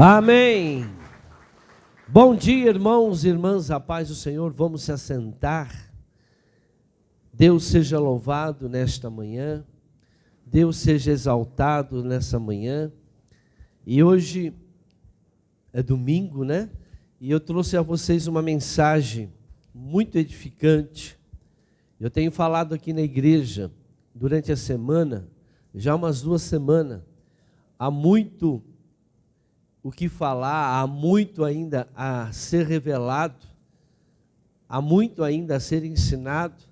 Amém. Bom dia, irmãos e irmãs, a paz do Senhor. Vamos se assentar. Deus seja louvado nesta manhã. Deus seja exaltado nessa manhã. E hoje é domingo, né? E eu trouxe a vocês uma mensagem muito edificante. Eu tenho falado aqui na igreja durante a semana, já umas 2 semanas. Há muito o que falar, há muito ainda a ser revelado, há muito ainda a ser ensinado,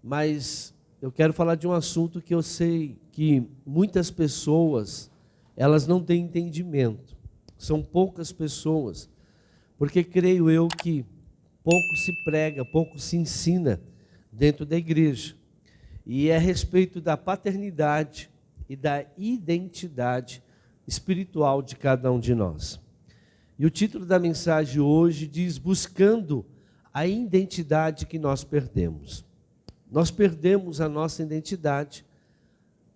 mas eu quero falar de um assunto que eu sei que muitas pessoas, elas não têm entendimento. São poucas pessoas, porque creio eu que pouco se prega, pouco se ensina dentro da igreja. E é a respeito da paternidade e da identidade espiritual de cada um de nós. E o título da mensagem hoje diz: buscando a identidade que nós perdemos. Nós perdemos a nossa identidade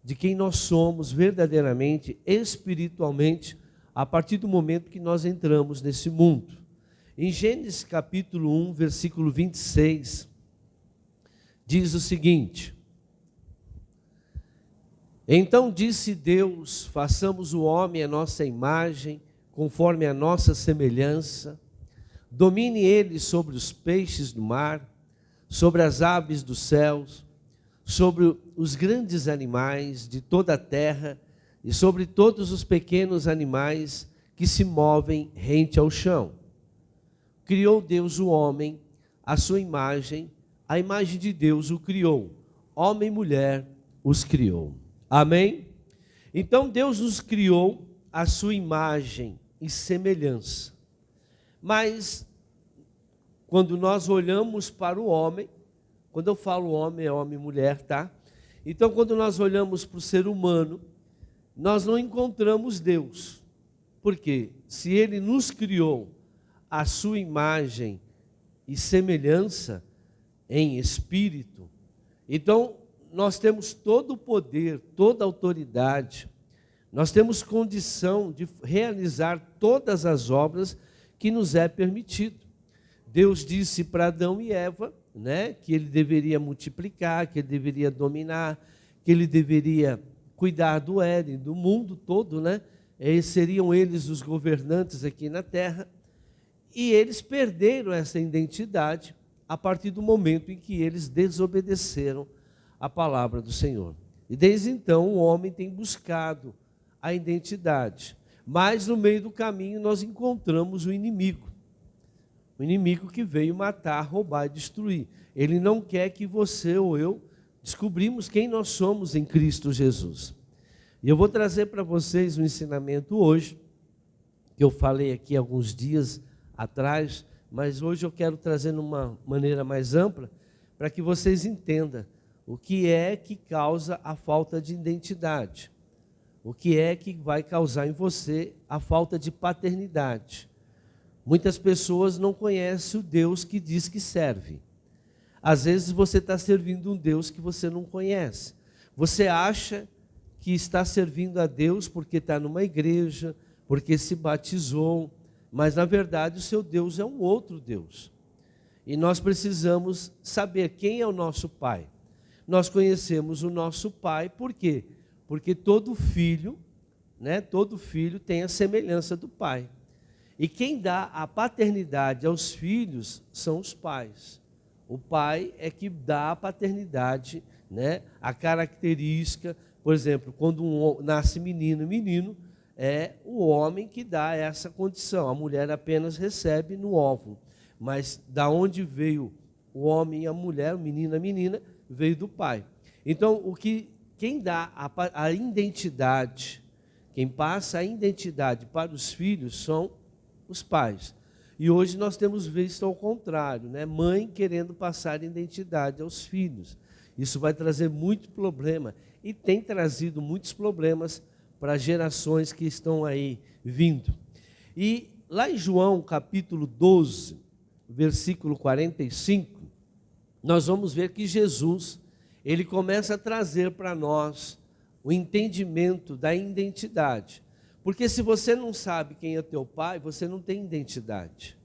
de quem nós somos verdadeiramente, espiritualmente, a partir do momento que nós entramos nesse mundo. Em Gênesis capítulo 1, versículo 26, diz o seguinte: então disse Deus, façamos o homem à nossa imagem, conforme a nossa semelhança, domine ele sobre os peixes do mar, sobre as aves dos céus, sobre os grandes animais de toda a terra e sobre todos os pequenos animais que se movem rente ao chão. Criou Deus o homem, à sua imagem, a imagem de Deus o criou, homem e mulher os criou. Amém? Então Deus nos criou à sua imagem e semelhança. Mas quando nós olhamos para o homem, quando eu falo homem, é homem e mulher, tá? Então quando nós olhamos para o ser humano, nós não encontramos Deus. Por quê? Se ele nos criou à sua imagem e semelhança em espírito, então nós temos todo o poder, toda a autoridade, nós temos condição de realizar todas as obras que nos é permitido. Deus disse para Adão e Eva, né, que ele deveria multiplicar, que ele deveria dominar, que ele deveria cuidar do Éden, do mundo todo, né? Seriam eles os governantes aqui na terra. E eles perderam essa identidade a partir do momento em que eles desobedeceram a palavra do Senhor. E desde então o homem tem buscado a identidade. Mas no meio do caminho nós encontramos o inimigo. O inimigo que veio matar, roubar e destruir. Ele não quer que você ou eu descobrimos quem nós somos em Cristo Jesus. E eu vou trazer para vocês um ensinamento hoje, que eu falei aqui alguns dias atrás, mas hoje eu quero trazer de uma maneira mais ampla, para que vocês entendam o que é que causa a falta de identidade? O que é que vai causar em você a falta de paternidade? Muitas pessoas não conhecem o Deus que diz que serve. Às vezes você está servindo um Deus que você não conhece. Você acha que está servindo a Deus porque está numa igreja, porque se batizou, mas na verdade o seu Deus é um outro Deus. E nós precisamos saber quem é o nosso Pai. Nós conhecemos o nosso Pai, por quê? Porque todo filho, né, todo filho tem a semelhança do Pai. E quem dá a paternidade aos filhos são os pais. O pai é que dá a paternidade, né, a característica. Por exemplo, quando nasce menino, é o homem que dá essa condição. A mulher apenas recebe no óvulo. Mas da onde veio o homem e a mulher, o menino e a menina, veio do pai. Então, quem dá a identidade, quem passa a identidade para os filhos são os pais. E hoje nós temos visto ao contrário, né? Mãe querendo passar identidade aos filhos. Isso vai trazer muito problema e tem trazido muitos problemas para gerações que estão aí vindo. E lá em João capítulo 12, versículo 45, nós vamos ver que Jesus, ele começa a trazer para nós o entendimento da identidade. Porque se você não sabe quem é teu pai, você não tem identidade.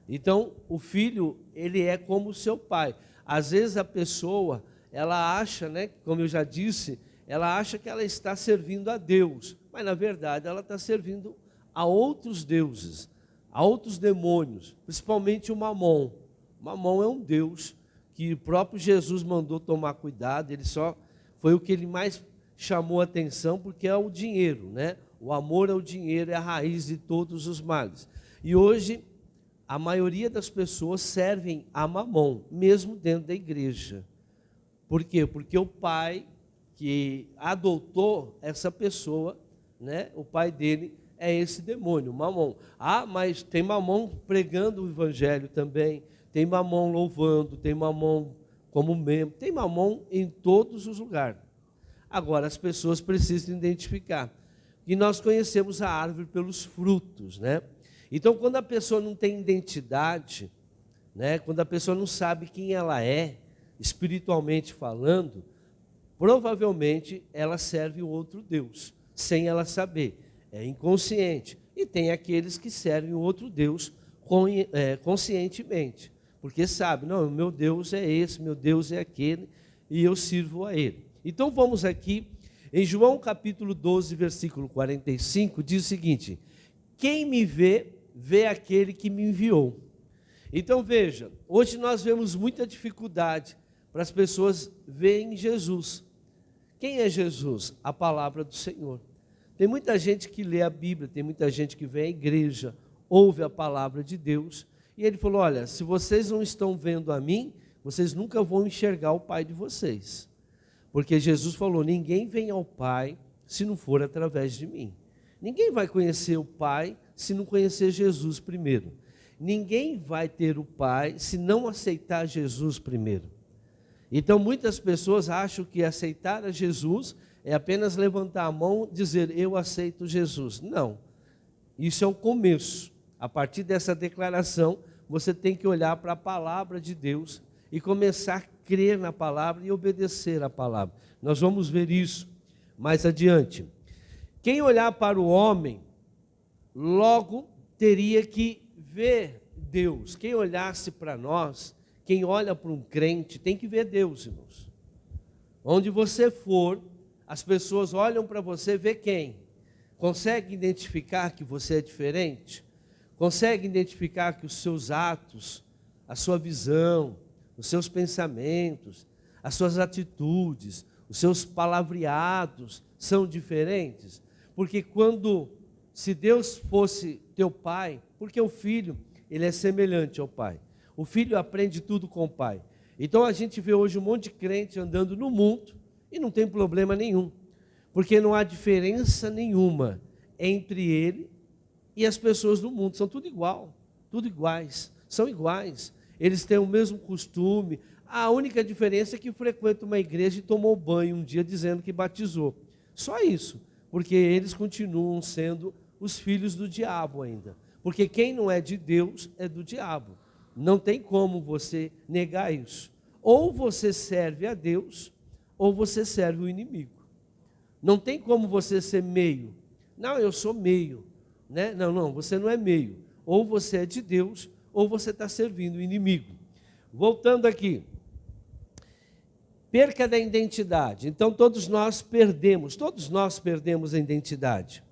Então, o filho, ele é como o seu pai. Às vezes a pessoa, ela acha, né, como eu já disse, ela acha que ela está servindo a Deus, mas na verdade ela está servindo a outros deuses, a outros demônios, principalmente o Mamon. Mamon é um deus que o próprio Jesus mandou tomar cuidado, ele só foi o que ele mais chamou a atenção, porque é o dinheiro, né? O amor ao dinheiro é a raiz de todos os males. E hoje a maioria das pessoas servem a Mamon, mesmo dentro da igreja. Por quê? Porque o pai que adotou essa pessoa, né? O pai dele é esse demônio, Mamon. Ah, mas tem Mamon pregando o evangelho também, tem Mamon louvando, tem Mamon como membro, tem Mamon em todos os lugares. Agora, as pessoas precisam identificar. E nós conhecemos a árvore pelos frutos, né? Então, quando a pessoa não tem identidade, né? Quando a pessoa não sabe quem ela é, espiritualmente falando, provavelmente ela serve o outro Deus, sem ela saber. É inconsciente. E tem aqueles que servem o outro Deus conscientemente, porque sabe, não, o meu Deus é esse, meu Deus é aquele, e eu sirvo a ele. Então vamos aqui, em João capítulo 12, versículo 45, diz o seguinte: quem me vê, vê aquele que me enviou. Então veja, hoje nós vemos muita dificuldade para as pessoas verem Jesus. Quem é Jesus? A palavra do Senhor. Tem muita gente que lê a Bíblia, tem muita gente que vem à igreja, ouve a palavra de Deus, e ele falou, olha, se vocês não estão vendo a mim, vocês nunca vão enxergar o Pai de vocês. Porque Jesus falou, ninguém vem ao Pai se não for através de mim. Ninguém vai conhecer o Pai se não conhecer Jesus primeiro. Ninguém vai ter o Pai se não aceitar Jesus primeiro. Então muitas pessoas acham que aceitar a Jesus é apenas levantar a mão e dizer, eu aceito Jesus. Não, isso é o começo. A partir dessa declaração, você tem que olhar para a palavra de Deus e começar a crer na palavra e obedecer à palavra. Nós vamos ver isso mais adiante. Quem olhar para o homem, logo teria que ver Deus. Quem olhasse para nós, quem olha para um crente, tem que ver Deus, irmãos. Onde você for, as pessoas olham para você, vê quem? Consegue identificar que você é diferente? Consegue identificar que os seus atos, a sua visão, os seus pensamentos, as suas atitudes, os seus palavreados são diferentes? Porque se Deus fosse teu pai, porque o filho, ele é semelhante ao pai. O filho aprende tudo com o pai. Então a gente vê hoje um monte de crente andando no mundo e não tem problema nenhum, porque não há diferença nenhuma entre ele e as pessoas do mundo. São tudo igual, tudo iguais, são iguais. Eles têm o mesmo costume. A única diferença é que frequenta uma igreja e tomou banho um dia dizendo que batizou. Só isso, porque eles continuam sendo os filhos do diabo ainda. Porque quem não é de Deus é do diabo. Não tem como você negar isso. Ou você serve a Deus, ou você serve o inimigo. Não tem como você ser meio. Não, eu sou meio, né? Não, você não é meio. Ou você é de Deus, ou você está servindo o inimigo. Voltando aqui. Perca da identidade. Então todos nós perdemos a identidade.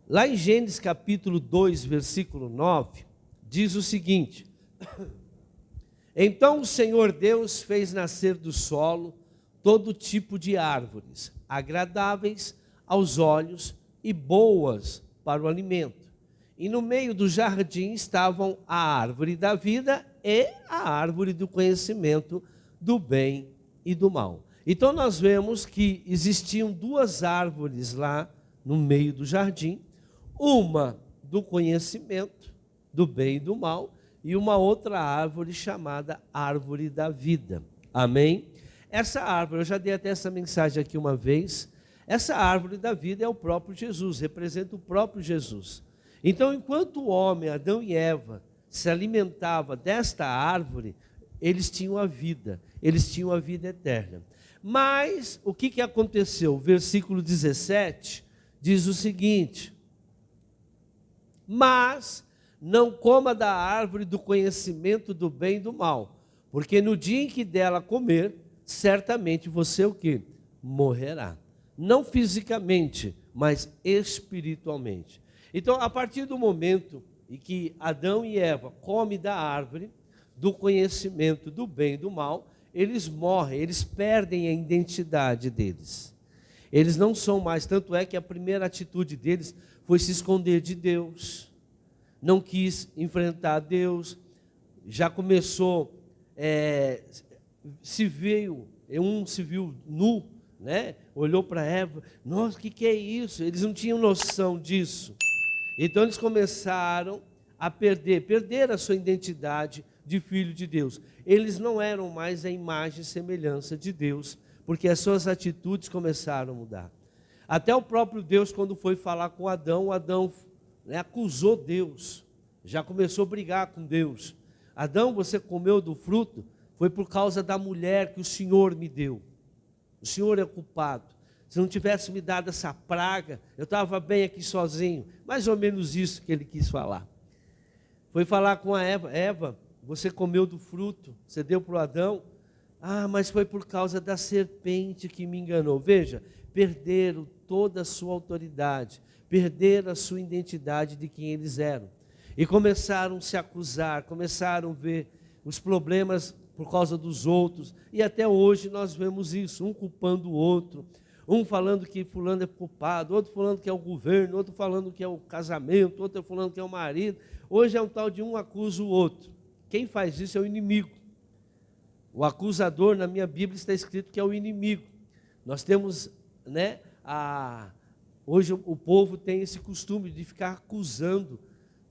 Lá em Gênesis capítulo 2, versículo 9, diz o seguinte: então o Senhor Deus fez nascer do solo todo tipo de árvores, agradáveis aos olhos e boas para o alimento. E no meio do jardim estavam a árvore da vida e a árvore do conhecimento do bem e do mal. Então nós vemos que existiam duas árvores lá no meio do jardim, uma do conhecimento do bem e do mal, e uma outra árvore chamada árvore da vida. Amém? Essa árvore, eu já dei até essa mensagem aqui uma vez, essa árvore da vida é o próprio Jesus, representa o próprio Jesus. Então, enquanto o homem, Adão e Eva, se alimentavam desta árvore, eles tinham a vida eterna. Mas, o que aconteceu? O versículo 17 diz o seguinte: mas não coma da árvore do conhecimento do bem e do mal, porque no dia em que dela comer, certamente você o quê? Morrerá. Não fisicamente, mas espiritualmente. Então, a partir do momento em que Adão e Eva comem da árvore do conhecimento do bem e do mal, eles morrem, eles perdem a identidade deles. Eles não são mais, tanto é que a primeira atitude deles foi se esconder de Deus, não quis enfrentar Deus, já começou, um se viu nu, né? Olhou para Eva, nossa, o que é isso? Eles não tinham noção disso. Então eles começaram a perder a sua identidade de filho de Deus. Eles não eram mais a imagem e semelhança de Deus, porque as suas atitudes começaram a mudar. Até o próprio Deus, quando foi falar com Adão, acusou Deus, já começou a brigar com Deus. Adão, você comeu do fruto, foi por causa da mulher que o Senhor me deu. O Senhor é culpado. Se não tivesse me dado essa praga, eu estava bem aqui sozinho. Mais ou menos isso que ele quis falar. Foi falar com a Eva: Eva, você comeu do fruto, você deu para o Adão. Ah, mas foi por causa da serpente que me enganou. Veja, perderam toda a sua autoridade, perderam a sua identidade de quem eles eram. E começaram a se acusar, começaram a ver os problemas por causa dos outros. E até hoje nós vemos isso, um culpando o outro. Um falando que fulano é culpado, outro falando que é o governo, outro falando que é o casamento, outro falando que é o marido. Hoje é um tal de um acusa o outro. Quem faz isso é o inimigo. O acusador, na minha Bíblia, está escrito que é o inimigo. Nós temos, hoje o povo tem esse costume de ficar acusando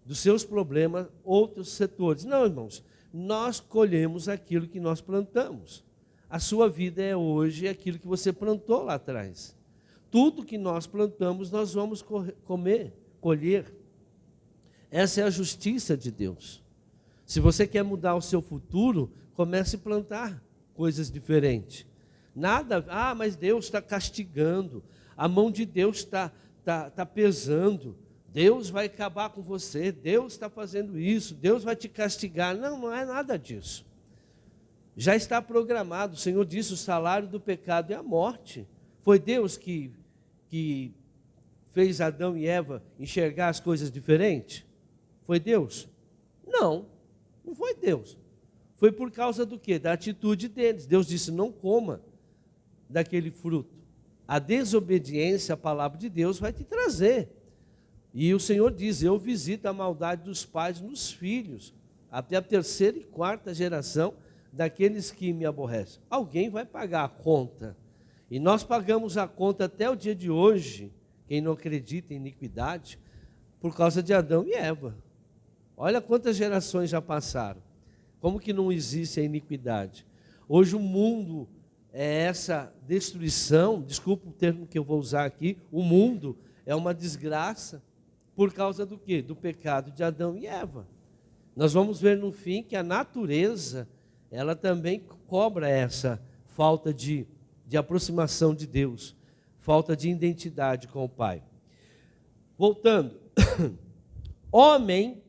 dos seus problemas outros setores. Não, irmãos, nós colhemos aquilo que nós plantamos. A sua vida é hoje aquilo que você plantou lá atrás. Tudo que nós plantamos, nós vamos colher. Essa é a justiça de Deus. Se você quer mudar o seu futuro, comece a plantar coisas diferentes. Nada, mas Deus está castigando, a mão de Deus está pesando, Deus vai acabar com você, Deus está fazendo isso, Deus vai te castigar. Não, não é nada disso. Já está programado, o Senhor disse: o salário do pecado é a morte. Foi Deus que fez Adão e Eva enxergar as coisas diferentes? Foi Deus? Não, não foi Deus. Foi por causa do quê? Da atitude deles. Deus disse: não coma daquele fruto. A desobediência à palavra de Deus vai te trazer. E o Senhor diz: eu visito a maldade dos pais nos filhos, até a terceira e quarta geração daqueles que me aborrecem. Alguém vai pagar a conta. E nós pagamos a conta até o dia de hoje, quem não acredita em iniquidade, por causa de Adão e Eva. Olha quantas gerações já passaram. Como que não existe a iniquidade? Hoje o mundo é essa destruição, desculpa o termo que eu vou usar aqui, o mundo é uma desgraça por causa do quê? Do pecado de Adão e Eva. Nós vamos ver no fim que a natureza, ela também cobra essa falta de aproximação de Deus, falta de identidade com o Pai. Voltando, homem,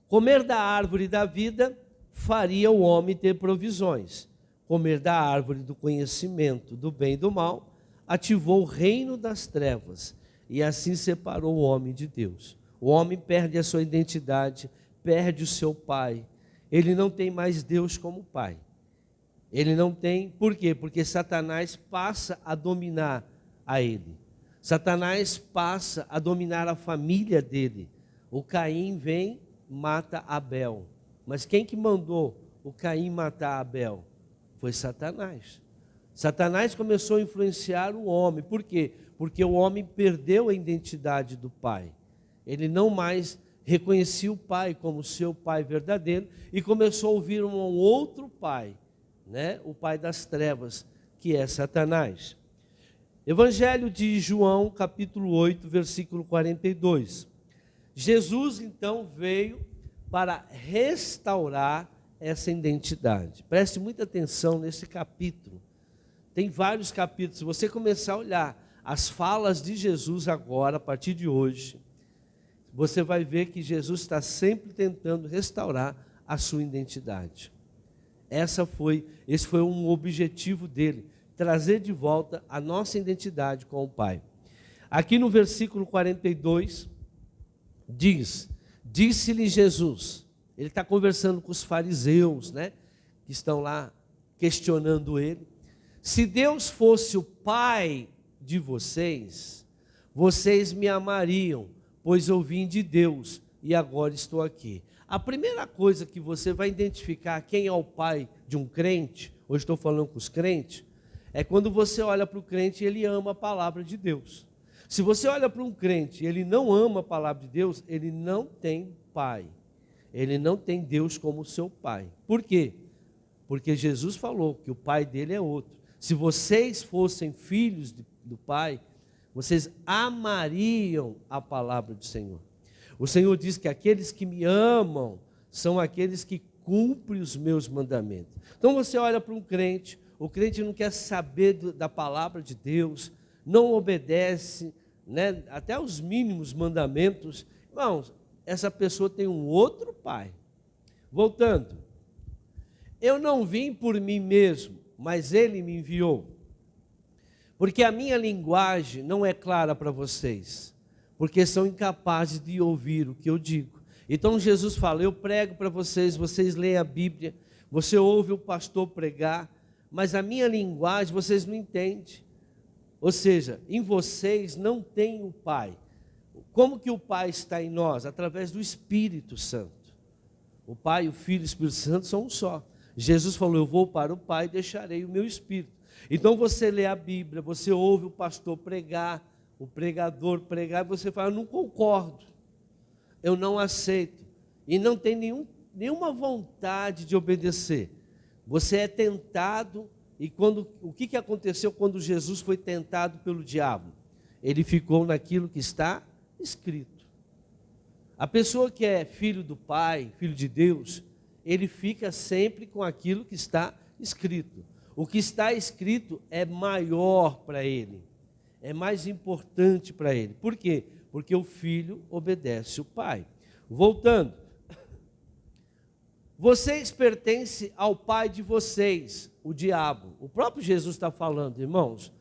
comer da árvore da vida faria o homem ter provisões. Comer da árvore do conhecimento do bem e do mal ativou o reino das trevas e assim separou o homem de Deus. O homem perde a sua identidade, perde o seu pai. Ele não tem mais Deus como pai. Ele não tem, por quê? Porque Satanás passa a dominar a ele. Satanás passa a dominar a família dele. O Caim vem, mata Abel. Mas quem que mandou o Caim matar Abel? Foi Satanás. Satanás começou a influenciar o homem. Por quê? Porque o homem perdeu a identidade do pai. Ele não mais reconhecia o pai como seu pai verdadeiro e começou a ouvir um outro pai, o pai das trevas, que é Satanás. Evangelho de João, capítulo 8, versículo 42. Jesus, então, veio para restaurar essa identidade. Preste muita atenção nesse capítulo. Tem vários capítulos. Se você começar a olhar as falas de Jesus agora, a partir de hoje, você vai ver que Jesus está sempre tentando restaurar a sua identidade. Esse foi um objetivo dele, trazer de volta a nossa identidade com o Pai. Aqui no versículo 42, disse-lhe Jesus, ele está conversando com os fariseus, né, que estão lá questionando ele. Se Deus fosse o Pai de vocês, vocês me amariam, pois eu vim de Deus e agora estou aqui. A primeira coisa que você vai identificar quem é o pai de um crente, hoje estou falando com os crentes, é quando você olha para o crente e ele ama a palavra de Deus. Se você olha para um crente e ele não ama a palavra de Deus, ele não tem pai. Ele não tem Deus como seu pai. Por quê? Porque Jesus falou que o pai dele é outro. Se vocês fossem filhos do Pai, vocês amariam a palavra do Senhor. O Senhor diz que aqueles que me amam são aqueles que cumprem os meus mandamentos. Então você olha para um crente, o crente não quer saber da palavra de Deus, não obedece, né, até os mínimos mandamentos. Irmãos, essa pessoa tem um outro pai. Voltando, eu não vim por mim mesmo, mas Ele me enviou. Porque a minha linguagem não é clara para vocês, porque são incapazes de ouvir o que eu digo. Então Jesus fala, eu prego para vocês, vocês leem a Bíblia, você ouve o pastor pregar, mas a minha linguagem vocês não entendem. Ou seja, em vocês não tem o Pai. Como que o Pai está em nós? Através do Espírito Santo. O Pai, o Filho e o Espírito Santo são um só. Jesus falou, eu vou para o Pai e deixarei o meu Espírito. Então você lê a Bíblia, você ouve o pastor pregar, o pregador pregar, e você fala, eu não concordo, eu não aceito, e não tem nenhuma vontade de obedecer. Você é tentado, e o que aconteceu quando Jesus foi tentado pelo diabo? Ele ficou naquilo que está escrito. A pessoa que é filho do Pai, filho de Deus, ele fica sempre com aquilo que está escrito. O que está escrito é maior para ele, é mais importante para ele. Por quê? Porque o filho obedece o pai. Voltando, vocês pertencem ao pai de vocês, o diabo. O próprio Jesus está falando, irmãos.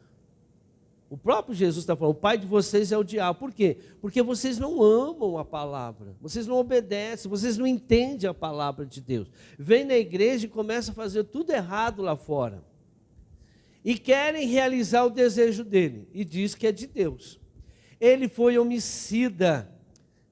O próprio Jesus está falando, o pai de vocês é o diabo. Por quê? Porque vocês não amam a palavra, vocês não obedecem, vocês não entendem a palavra de Deus. Vem na igreja e começa a fazer tudo errado lá fora. E querem realizar o desejo dele, e diz que é de Deus. Ele foi homicida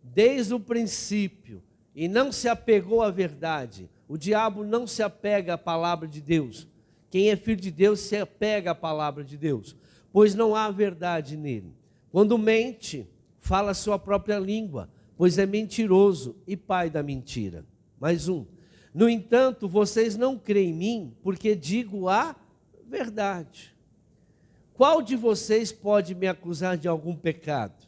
desde o princípio, e não se apegou à verdade. O diabo não se apega à palavra de Deus. Quem é filho de Deus se apega à palavra de Deus, pois não há verdade nele. Quando mente, fala a sua própria língua, pois é mentiroso e pai da mentira. Mais um. No entanto, vocês não creem em mim, porque digo a verdade. Qual de vocês pode me acusar de algum pecado?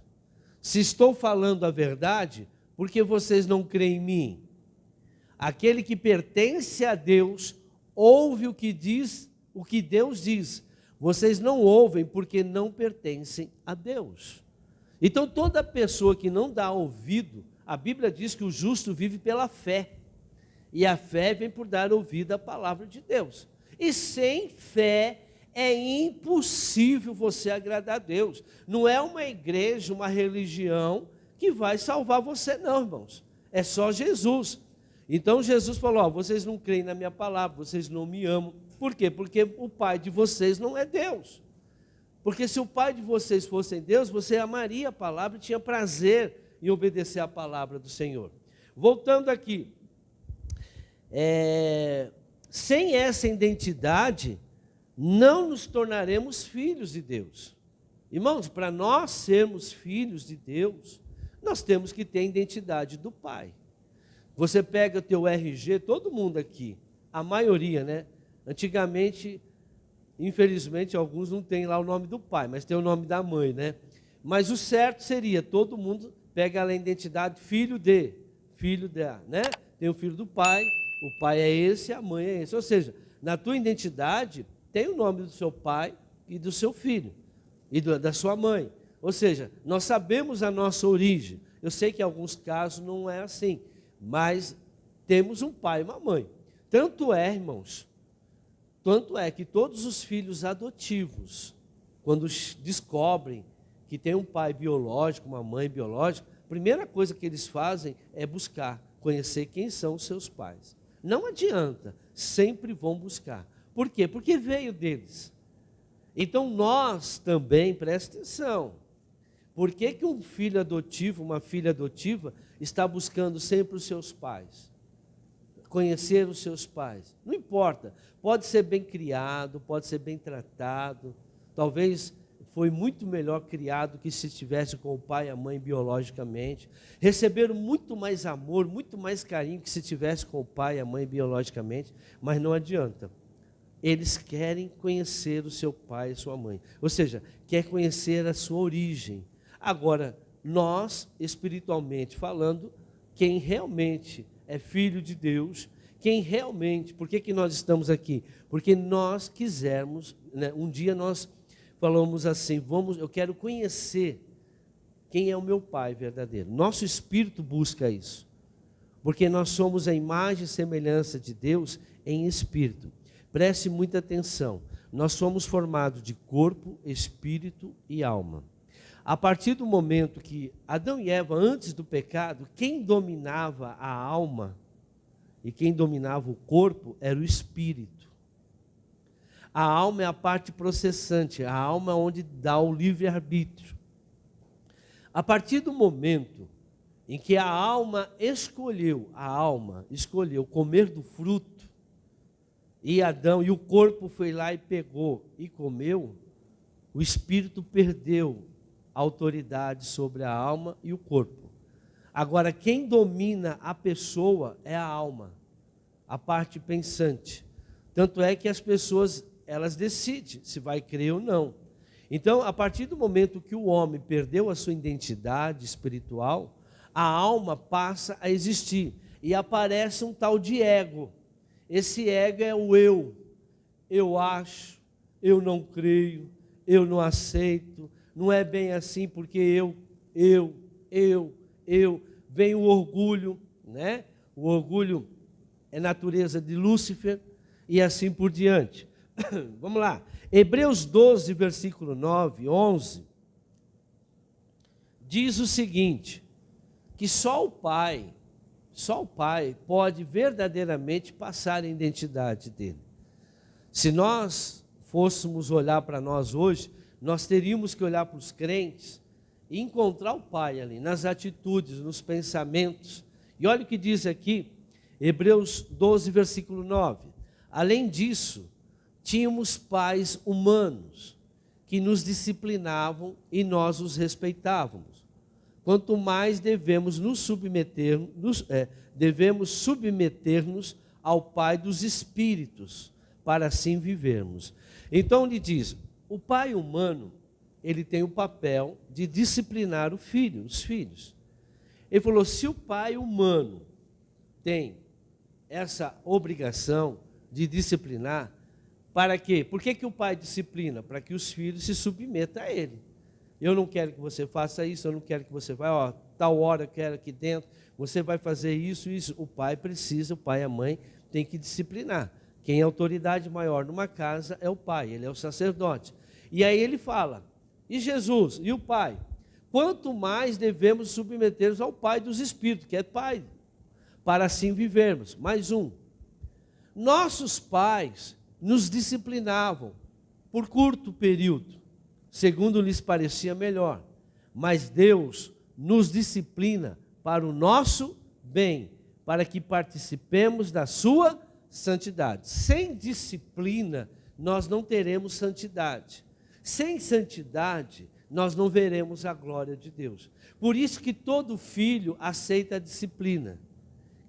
Se estou falando a verdade, por que vocês não creem em mim? Aquele que pertence a Deus, ouve o que Deus diz. Vocês não ouvem porque não pertencem a Deus. Então toda pessoa que não dá ouvido, a Bíblia diz que o justo vive pela fé. E a fé vem por dar ouvido à palavra de Deus. E sem fé é impossível você agradar a Deus. Não é uma igreja, uma religião que vai salvar você não, irmãos. É só Jesus. Então Jesus falou, vocês não creem na minha palavra, vocês não me amam. Por quê? Porque o pai de vocês não é Deus. Porque se o pai de vocês fosse Deus, você amaria a palavra e tinha prazer em obedecer a palavra do Senhor. Voltando aqui, sem essa identidade, não nos tornaremos filhos de Deus. Irmãos, para nós sermos filhos de Deus, nós temos que ter a identidade do Pai. Você pega o teu RG, todo mundo aqui, a maioria, né? Antigamente, infelizmente, alguns não têm lá o nome do pai, mas tem o nome da mãe, né? Mas o certo seria, todo mundo pega a identidade filho da, né? Tem o filho do pai, o pai é esse, a mãe é esse. Ou seja, na tua identidade, tem o nome do seu pai e do seu filho. e da sua mãe. Ou seja, nós sabemos a nossa origem. Eu sei que em alguns casos não é assim, mas temos um pai e uma mãe. Tanto é, irmãos, tanto é que todos os filhos adotivos, quando descobrem que tem um pai biológico, uma mãe biológica, a primeira coisa que eles fazem é buscar, conhecer quem são os seus pais. Não adianta, sempre vão buscar. Por quê? Porque veio deles. Então nós também, presta atenção, por que um filho adotivo, uma filha adotiva, está buscando sempre os seus pais? Conhecer os seus pais. Não importa, pode ser bem criado, pode ser bem tratado, talvez foi muito melhor criado que se estivesse com o pai e a mãe biologicamente, receberam muito mais amor, muito mais carinho que se estivesse com o pai e a mãe biologicamente, mas não adianta. Eles querem conhecer o seu pai e sua mãe, ou seja, quer conhecer a sua origem. Agora, nós, espiritualmente falando, quem realmente é filho de Deus, quem realmente, por que nós estamos aqui? Porque nós quisermos, né, um dia nós falamos assim, eu quero conhecer quem é o meu pai verdadeiro. Nosso espírito busca isso, porque nós somos a imagem e semelhança de Deus em espírito. Preste muita atenção, nós somos formados de corpo, espírito e alma. A partir do momento que Adão e Eva, antes do pecado, quem dominava a alma e quem dominava o corpo era o espírito. A alma é a parte processante, a alma é onde dá o livre-arbítrio. A partir do momento em que a alma escolheu comer do fruto, e Adão e o corpo foi lá e pegou e comeu, o espírito perdeu a autoridade sobre a alma e o corpo. Agora, quem domina a pessoa é a alma, a parte pensante. Tanto é que as pessoas, elas decidem se vai crer ou não. Então, a partir do momento que o homem perdeu a sua identidade espiritual, a alma passa a existir e aparece um tal de ego. Esse ego é o eu acho, eu não creio, eu não aceito, não é bem assim porque eu, vem o orgulho, né? O orgulho é natureza de Lúcifer e assim por diante. Vamos lá, Hebreus 12, versículo 9, 11, diz o seguinte, que só o Pai pode verdadeiramente passar a identidade dele. Se nós fôssemos olhar para nós hoje, nós teríamos que olhar para os crentes e encontrar o Pai ali, nas atitudes, nos pensamentos. E olha o que diz aqui, Hebreus 12, versículo 9. Além disso, tínhamos pais humanos que nos disciplinavam e nós os respeitávamos. Quanto mais devemos submeter-nos ao Pai dos Espíritos, para assim vivermos. Então ele diz, o pai humano, ele tem o papel de disciplinar os filhos. Ele falou, se o pai humano tem essa obrigação de disciplinar, para quê? Por que o pai disciplina? Para que os filhos se submetam a ele. Eu não quero que você faça isso, eu não quero que você vá, tal hora eu quero aqui dentro, você vai fazer isso. O pai e a mãe tem que disciplinar. Quem é autoridade maior numa casa é o pai, ele é o sacerdote. E aí ele fala, e Jesus, e o pai? Quanto mais devemos submeter-nos ao Pai dos Espíritos, que é Pai, para assim vivermos. Mais um. Nossos pais nos disciplinavam por curto período, segundo lhes parecia melhor. Mas Deus nos disciplina para o nosso bem, para que participemos da sua santidade. Sem disciplina, nós não teremos santidade. Sem santidade, nós não veremos a glória de Deus. Por isso que todo filho aceita a disciplina.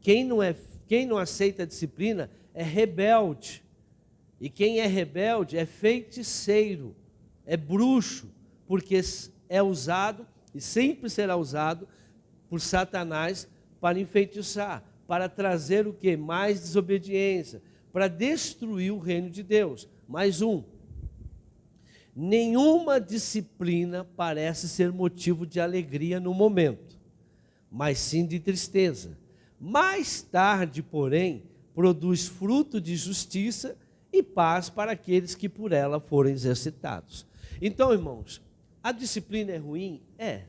Quem não aceita a disciplina é rebelde. E quem é rebelde é feiticeiro, é bruxo, porque é usado e sempre será usado por Satanás para enfeitiçar, para trazer o quê? Mais desobediência, para destruir o reino de Deus. Mais um. Nenhuma disciplina parece ser motivo de alegria no momento, mas sim de tristeza. Mais tarde, porém, produz fruto de justiça e paz para aqueles que por ela foram exercitados. Então, irmãos, a disciplina é ruim? É.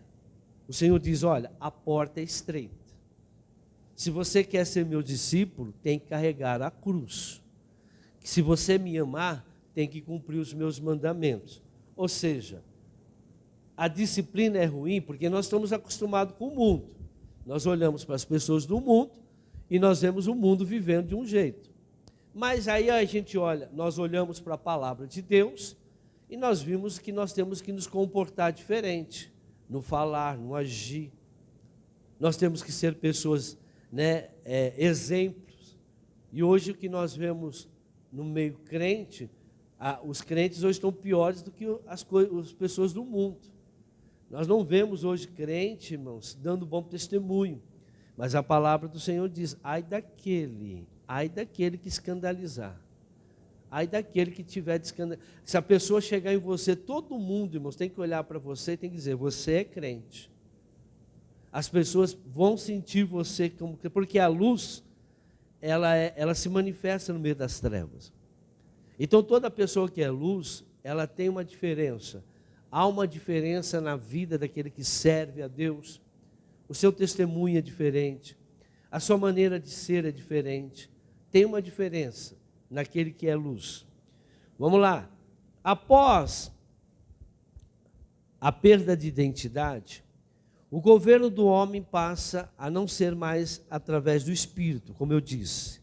O Senhor diz, olha, a porta é estreita. Se você quer ser meu discípulo, tem que carregar a cruz. Se você me amar, tem que cumprir os meus mandamentos. Ou seja, a disciplina é ruim porque nós estamos acostumados com o mundo. Nós olhamos para as pessoas do mundo e nós vemos o mundo vivendo de um jeito. Mas aí a gente olha, nós olhamos para a palavra de Deus e nós vimos que nós temos que nos comportar diferente, no falar, no agir. Nós temos que ser pessoas, exemplos. E hoje o que nós vemos no meio crente, os crentes hoje estão piores do que as pessoas do mundo. Nós não vemos hoje crente, irmãos, dando bom testemunho. Mas a palavra do Senhor diz, ai daquele que escandalizar. Ai daquele que tiver de escandalizar. Se a pessoa chegar em você, todo mundo, irmãos, tem que olhar para você e tem que dizer, você é crente. As pessoas vão sentir você como crente, porque a luz, ela se manifesta no meio das trevas. Então toda pessoa que é luz, ela tem uma diferença. Há uma diferença na vida daquele que serve a Deus. O seu testemunho é diferente. A sua maneira de ser é diferente. Tem uma diferença naquele que é luz. Vamos lá. Após a perda de identidade, o governo do homem passa a não ser mais através do espírito, como eu disse,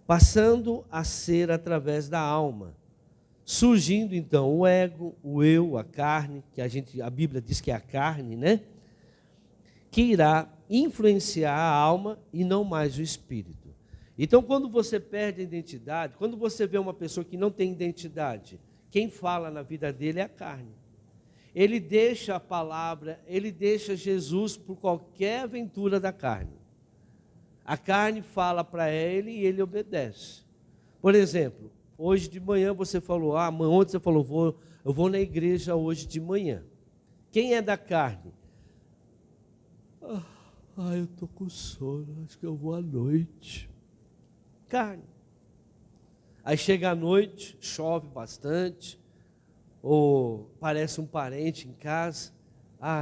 passando a ser através da alma. Surgindo então o ego, o eu, a carne, que a Bíblia diz que é a carne, que irá influenciar a alma e não mais o espírito. Então, quando você perde a identidade, quando você vê uma pessoa que não tem identidade, quem fala na vida dele é a carne. Ele deixa a palavra, ele deixa Jesus por qualquer aventura da carne. A carne fala para ele e ele obedece. Por exemplo, hoje de manhã você falou, ontem você falou, eu vou na igreja hoje de manhã. Quem é da carne? Eu estou com sono, acho que eu vou à noite. Carne. Aí chega a noite, chove bastante, ou parece um parente em casa.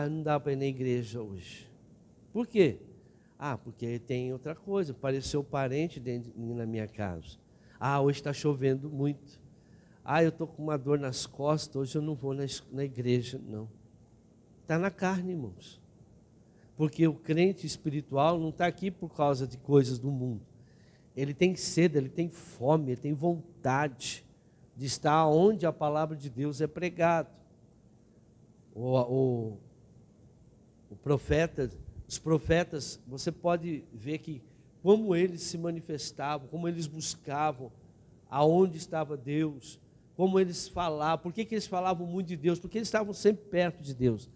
Não dá para ir na igreja hoje. Por quê? Porque tem outra coisa, apareceu parente na minha casa. Hoje está chovendo muito. Eu estou com uma dor nas costas, hoje eu não vou na igreja, não. Está na carne, irmãos. Porque o crente espiritual não está aqui por causa de coisas do mundo. Ele tem sede, ele tem fome, ele tem vontade de estar onde a palavra de Deus é pregada. O profeta, os profetas, você pode ver que como eles se manifestavam, como eles buscavam, aonde estava Deus, como eles falavam, por que eles falavam muito de Deus? Porque eles estavam sempre perto de Deus.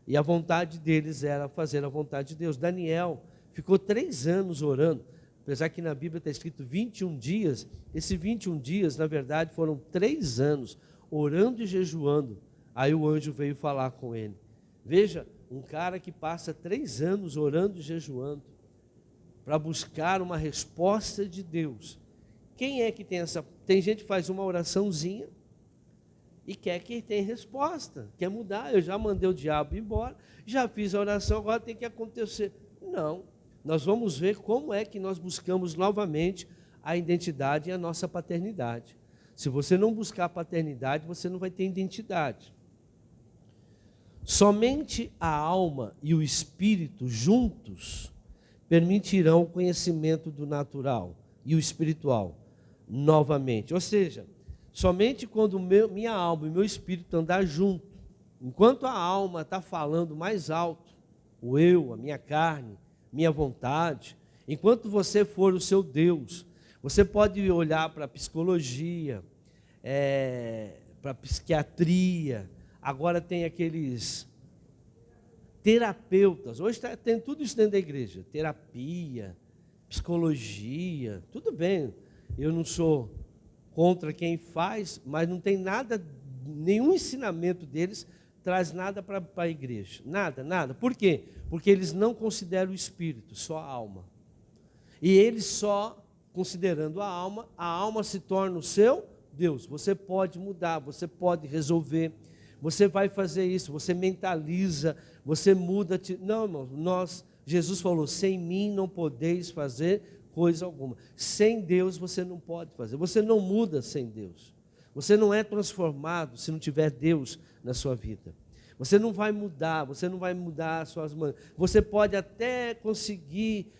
E a vontade deles era fazer a vontade de Deus. Daniel ficou 3 anos orando, apesar que na Bíblia está escrito 21 dias, esses 21 dias, na verdade, foram 3 anos orando e jejuando. Aí o anjo veio falar com ele. Veja, um cara que passa 3 anos orando e jejuando, para buscar uma resposta de Deus. Quem é que tem essa? Tem gente que faz uma oraçãozinha e quer que tenha resposta, quer mudar. Eu já mandei o diabo embora, já fiz a oração, agora tem que acontecer. Não, nós vamos ver como é que nós buscamos novamente a identidade e a nossa paternidade. Se você não buscar a paternidade, você não vai ter identidade. Somente a alma e o espírito juntos permitirão o conhecimento do natural e o espiritual novamente. Ou seja, somente quando minha alma e meu espírito andar junto, enquanto a alma está falando mais alto, o eu, a minha carne, minha vontade, enquanto você for o seu Deus, você pode olhar para a psicologia, para a psiquiatria, agora tem aqueles terapeutas, hoje tem tudo isso dentro da igreja, terapia, tudo bem, eu não sou contra quem faz, mas não tem nada nenhum ensinamento deles traz nada para a igreja. Nada, nada. Por quê? Porque eles não consideram o espírito, só a alma. E eles só, considerando a alma se torna o seu Deus. Você pode mudar, você pode resolver, você vai fazer isso, você mentaliza, você muda. Não, irmão, Jesus falou, sem mim não podeis fazer coisa alguma. Sem Deus você não pode fazer, você não muda sem Deus. Você não é transformado se não tiver Deus na sua vida. Você não vai mudar as suas mãos. Você pode até conseguir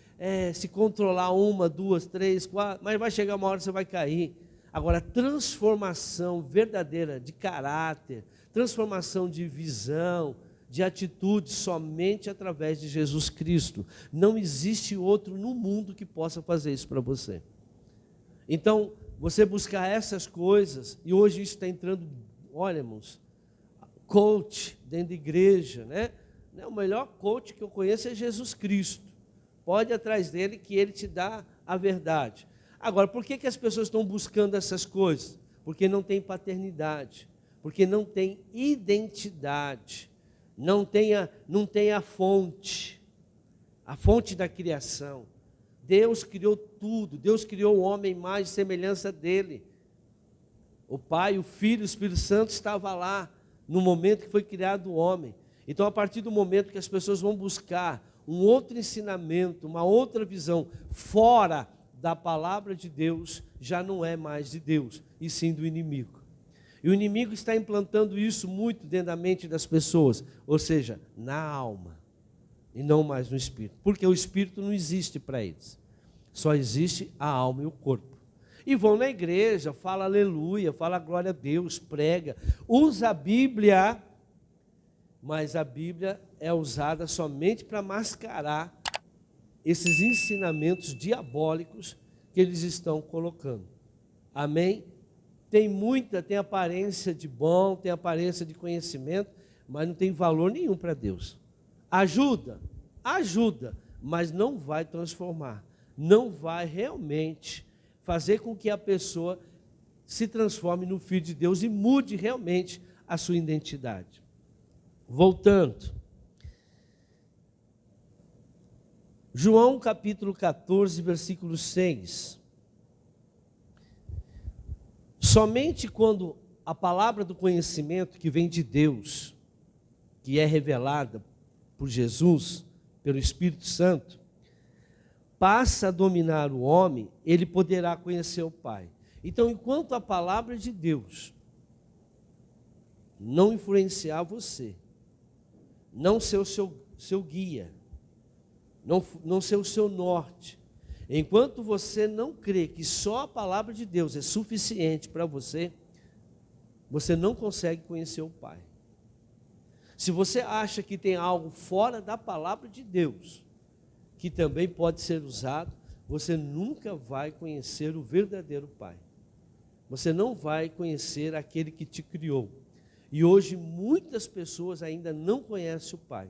se controlar 1, 2, 3, 4, mas vai chegar uma hora que você vai cair. Agora, transformação verdadeira de caráter, transformação de visão, de atitude, somente através de Jesus Cristo. Não existe outro no mundo que possa fazer isso para você. Então, você buscar essas coisas, e hoje isso está entrando, olha, irmãos, coach dentro da igreja, né? O melhor coach que eu conheço é Jesus Cristo. Pode ir atrás dele que ele te dá a verdade. Agora, por que as pessoas estão buscando essas coisas? Porque não tem paternidade, porque não tem identidade, não tem a fonte da criação. Deus criou tudo, Deus criou o homem à imagem e semelhança dele. O Pai, o Filho, o Espírito Santo estava lá no momento que foi criado o homem. Então, a partir do momento que as pessoas vão buscar um outro ensinamento, uma outra visão, fora da palavra de Deus, já não é mais de Deus, e sim do inimigo. E o inimigo está implantando isso muito dentro da mente das pessoas, ou seja, na alma, e não mais no espírito, porque o espírito não existe para eles, só existe a alma e o corpo. E vão na igreja, fala aleluia, fala glória a Deus, prega, usa a Bíblia, mas a Bíblia é usada somente para mascarar esses ensinamentos diabólicos que eles estão colocando. Amém? Tem aparência de bom, tem aparência de conhecimento, mas não tem valor nenhum para Deus. Ajuda, mas não vai transformar, não vai realmente fazer com que a pessoa se transforme no Filho de Deus e mude realmente a sua identidade. Voltando, João capítulo 14, versículo 6. Somente quando a palavra do conhecimento que vem de Deus, que é revelada por Jesus, pelo Espírito Santo, passa a dominar o homem, ele poderá conhecer o Pai. Então, enquanto a palavra de Deus não influenciar você, não ser o seu guia, não ser o seu norte, enquanto você não crê que só a palavra de Deus é suficiente para você, você não consegue conhecer o Pai. Se você acha que tem algo fora da palavra de Deus, que também pode ser usado, você nunca vai conhecer o verdadeiro Pai. Você não vai conhecer aquele que te criou. E hoje muitas pessoas ainda não conhecem o Pai.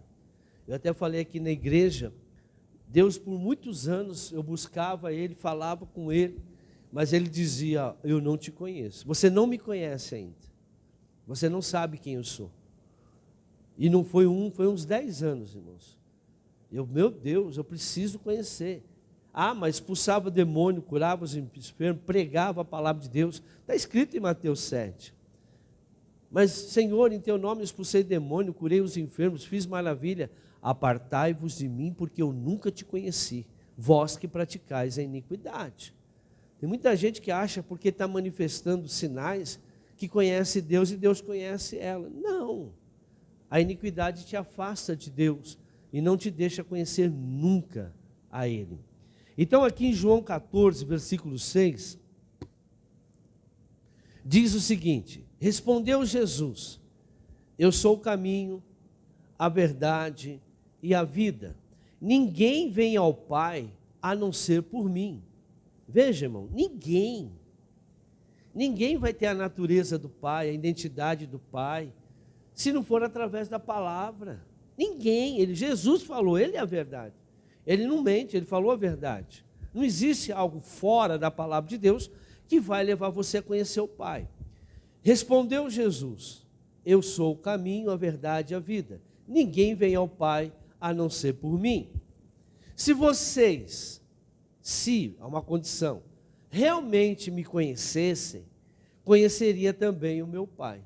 Eu até falei aqui na igreja, Deus por muitos anos eu buscava Ele, falava com Ele, mas Ele dizia, eu não te conheço. Você não me conhece ainda. Você não sabe quem eu sou. E não foi foi uns 10 anos, irmãos. Meu Deus, eu preciso conhecer. Mas expulsava demônio, curava os enfermos, pregava a palavra de Deus. Está escrito em Mateus 7. Mas, Senhor, em teu nome expulsei demônio, curei os enfermos, fiz maravilha. Apartai-vos de mim, porque eu nunca te conheci, vós que praticais a iniquidade. Tem muita gente que acha, porque está manifestando sinais, que conhece Deus e Deus conhece ela. Não, a iniquidade te afasta de Deus e não te deixa conhecer nunca a Ele. Então aqui em João 14, versículo 6, diz o seguinte, respondeu Jesus, eu sou o caminho, a verdade e a vida. Ninguém vem ao Pai a não ser por mim. Veja, irmão, ninguém vai ter a natureza do Pai, a identidade do Pai, se não for através da palavra. Ninguém, Jesus falou, Ele é a verdade. Ele não mente, Ele falou a verdade. Não existe algo fora da palavra de Deus que vai levar você a conhecer o Pai. Respondeu Jesus: eu sou o caminho, a verdade e a vida. Ninguém vem ao Pai a não ser por mim. Se vocês, há uma condição, realmente me conhecessem, conheceria também o meu Pai.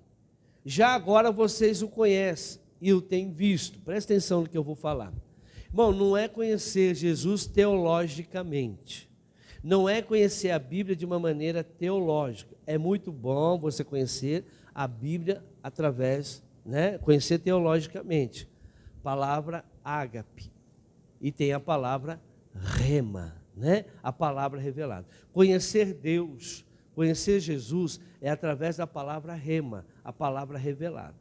Já agora vocês o conhecem e o têm visto. Presta atenção no que eu vou falar. Irmão, não é conhecer Jesus teologicamente. Não é conhecer a Bíblia de uma maneira teológica. É muito bom você conhecer a Bíblia através, conhecer teologicamente. Palavra ágape. E tem a palavra rema, a palavra revelada. Conhecer Deus, conhecer Jesus é através da palavra rema, a palavra revelada.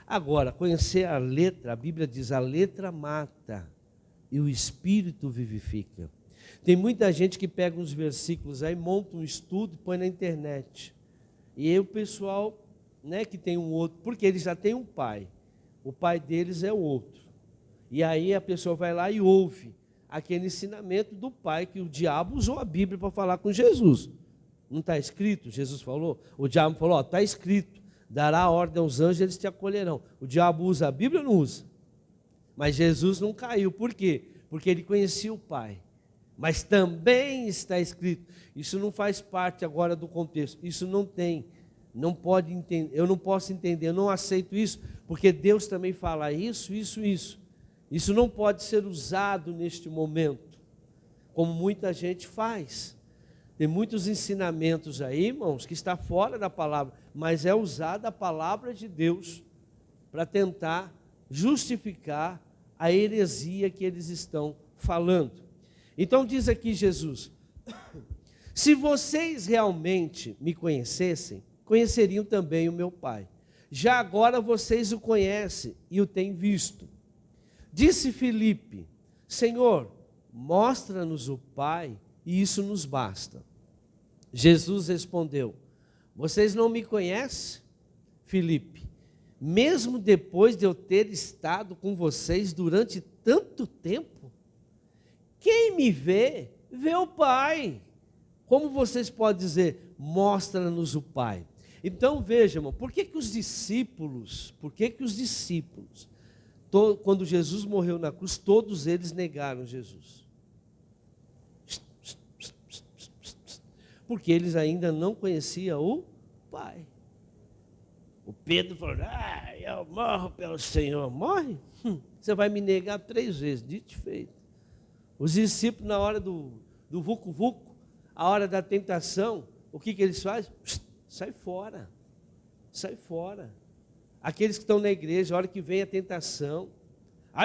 Agora, conhecer a letra, a Bíblia diz, a letra mata e o Espírito vivifica. Tem muita gente que pega uns versículos aí, monta um estudo e põe na internet. E aí o pessoal, que tem um outro, porque eles já têm um pai, o pai deles é o outro. E aí a pessoa vai lá e ouve aquele ensinamento do pai, que o diabo usou a Bíblia para falar com Jesus. Não está escrito? Jesus falou, o diabo falou, está escrito. Dará ordem aos anjos, eles te acolherão. O diabo usa a Bíblia ou não usa? Mas Jesus não caiu. Por quê? Porque ele conhecia o Pai. Mas também está escrito. Isso não faz parte agora do contexto. Isso não tem. Não pode entender. Eu não posso entender. Eu não aceito isso. Porque Deus também fala isso. Isso não pode ser usado neste momento. Como muita gente faz. Tem muitos ensinamentos aí, irmãos, que está fora da palavra, mas é usada a palavra de Deus para tentar justificar a heresia que eles estão falando. Então diz aqui Jesus: se vocês realmente me conhecessem, conheceriam também o meu Pai. Já agora vocês o conhecem e o têm visto. Disse Filipe: Senhor, mostra-nos o Pai e isso nos basta. Jesus respondeu: vocês não me conhecem, Filipe, mesmo depois de eu ter estado com vocês durante tanto tempo? Quem me vê, vê o Pai. Como vocês podem dizer, mostra-nos o Pai? Então vejam, irmão, por que os discípulos, quando Jesus morreu na cruz, todos eles negaram Jesus? Porque eles ainda não conheciam o Pai. O Pedro falou: eu morro pelo Senhor. Morre? Você vai me negar 3 vezes, dito e feito. Os discípulos, na hora do vucu-vucu, a hora da tentação, o que eles fazem? Sai fora. Sai fora. Aqueles que estão na igreja, a hora que vem a tentação,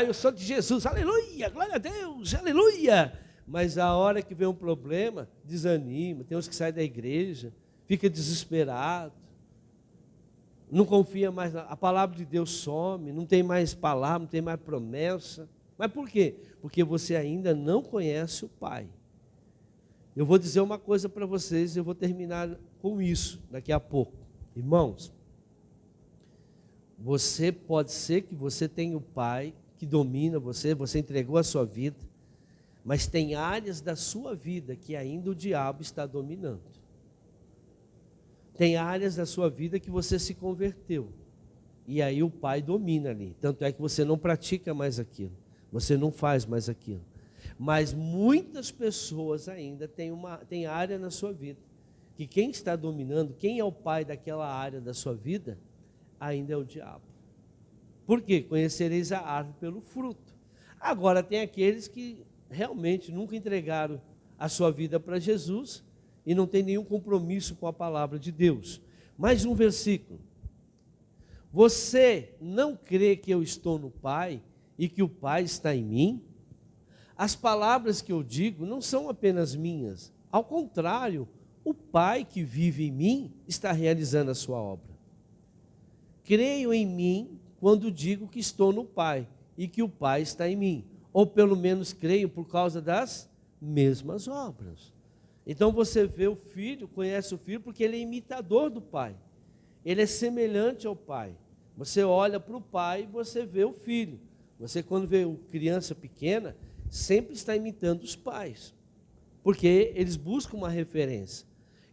eu sou de Jesus, aleluia, glória a Deus, aleluia. Mas a hora que vem um problema, desanima. Tem uns que saem da igreja, fica desesperado, não confia mais, a palavra de Deus some, não tem mais palavra, não tem mais promessa. Mas por quê? Porque você ainda não conhece o Pai. Eu vou dizer uma coisa para vocês, eu vou terminar com isso daqui a pouco. Irmãos, pode ser que você tenha o Pai que domina você entregou a sua vida, mas tem áreas da sua vida que ainda o diabo está dominando. Tem áreas da sua vida que você se converteu. E aí o Pai domina ali. Tanto é que você não pratica mais aquilo. Você não faz mais aquilo. Mas muitas pessoas ainda têm área na sua vida. Que quem está dominando, quem é o pai daquela área da sua vida, ainda é o diabo. Por quê? Conhecereis a árvore pelo fruto. Agora tem aqueles que realmente nunca entregaram a sua vida para Jesus e não tem nenhum compromisso com a palavra de Deus. Mais um versículo. Você não crê que eu estou no Pai e que o Pai está em mim? As palavras que eu digo não são apenas minhas. Ao contrário, o Pai que vive em mim está realizando a sua obra. Creio em mim quando digo que estou no Pai e que o Pai está em mim. Ou pelo menos creio por causa das mesmas obras. Então você vê o filho, conhece o filho porque ele é imitador do pai. Ele é semelhante ao pai. Você olha para o pai e você vê o filho. Você quando vê uma criança pequena, sempre está imitando os pais. Porque eles buscam uma referência.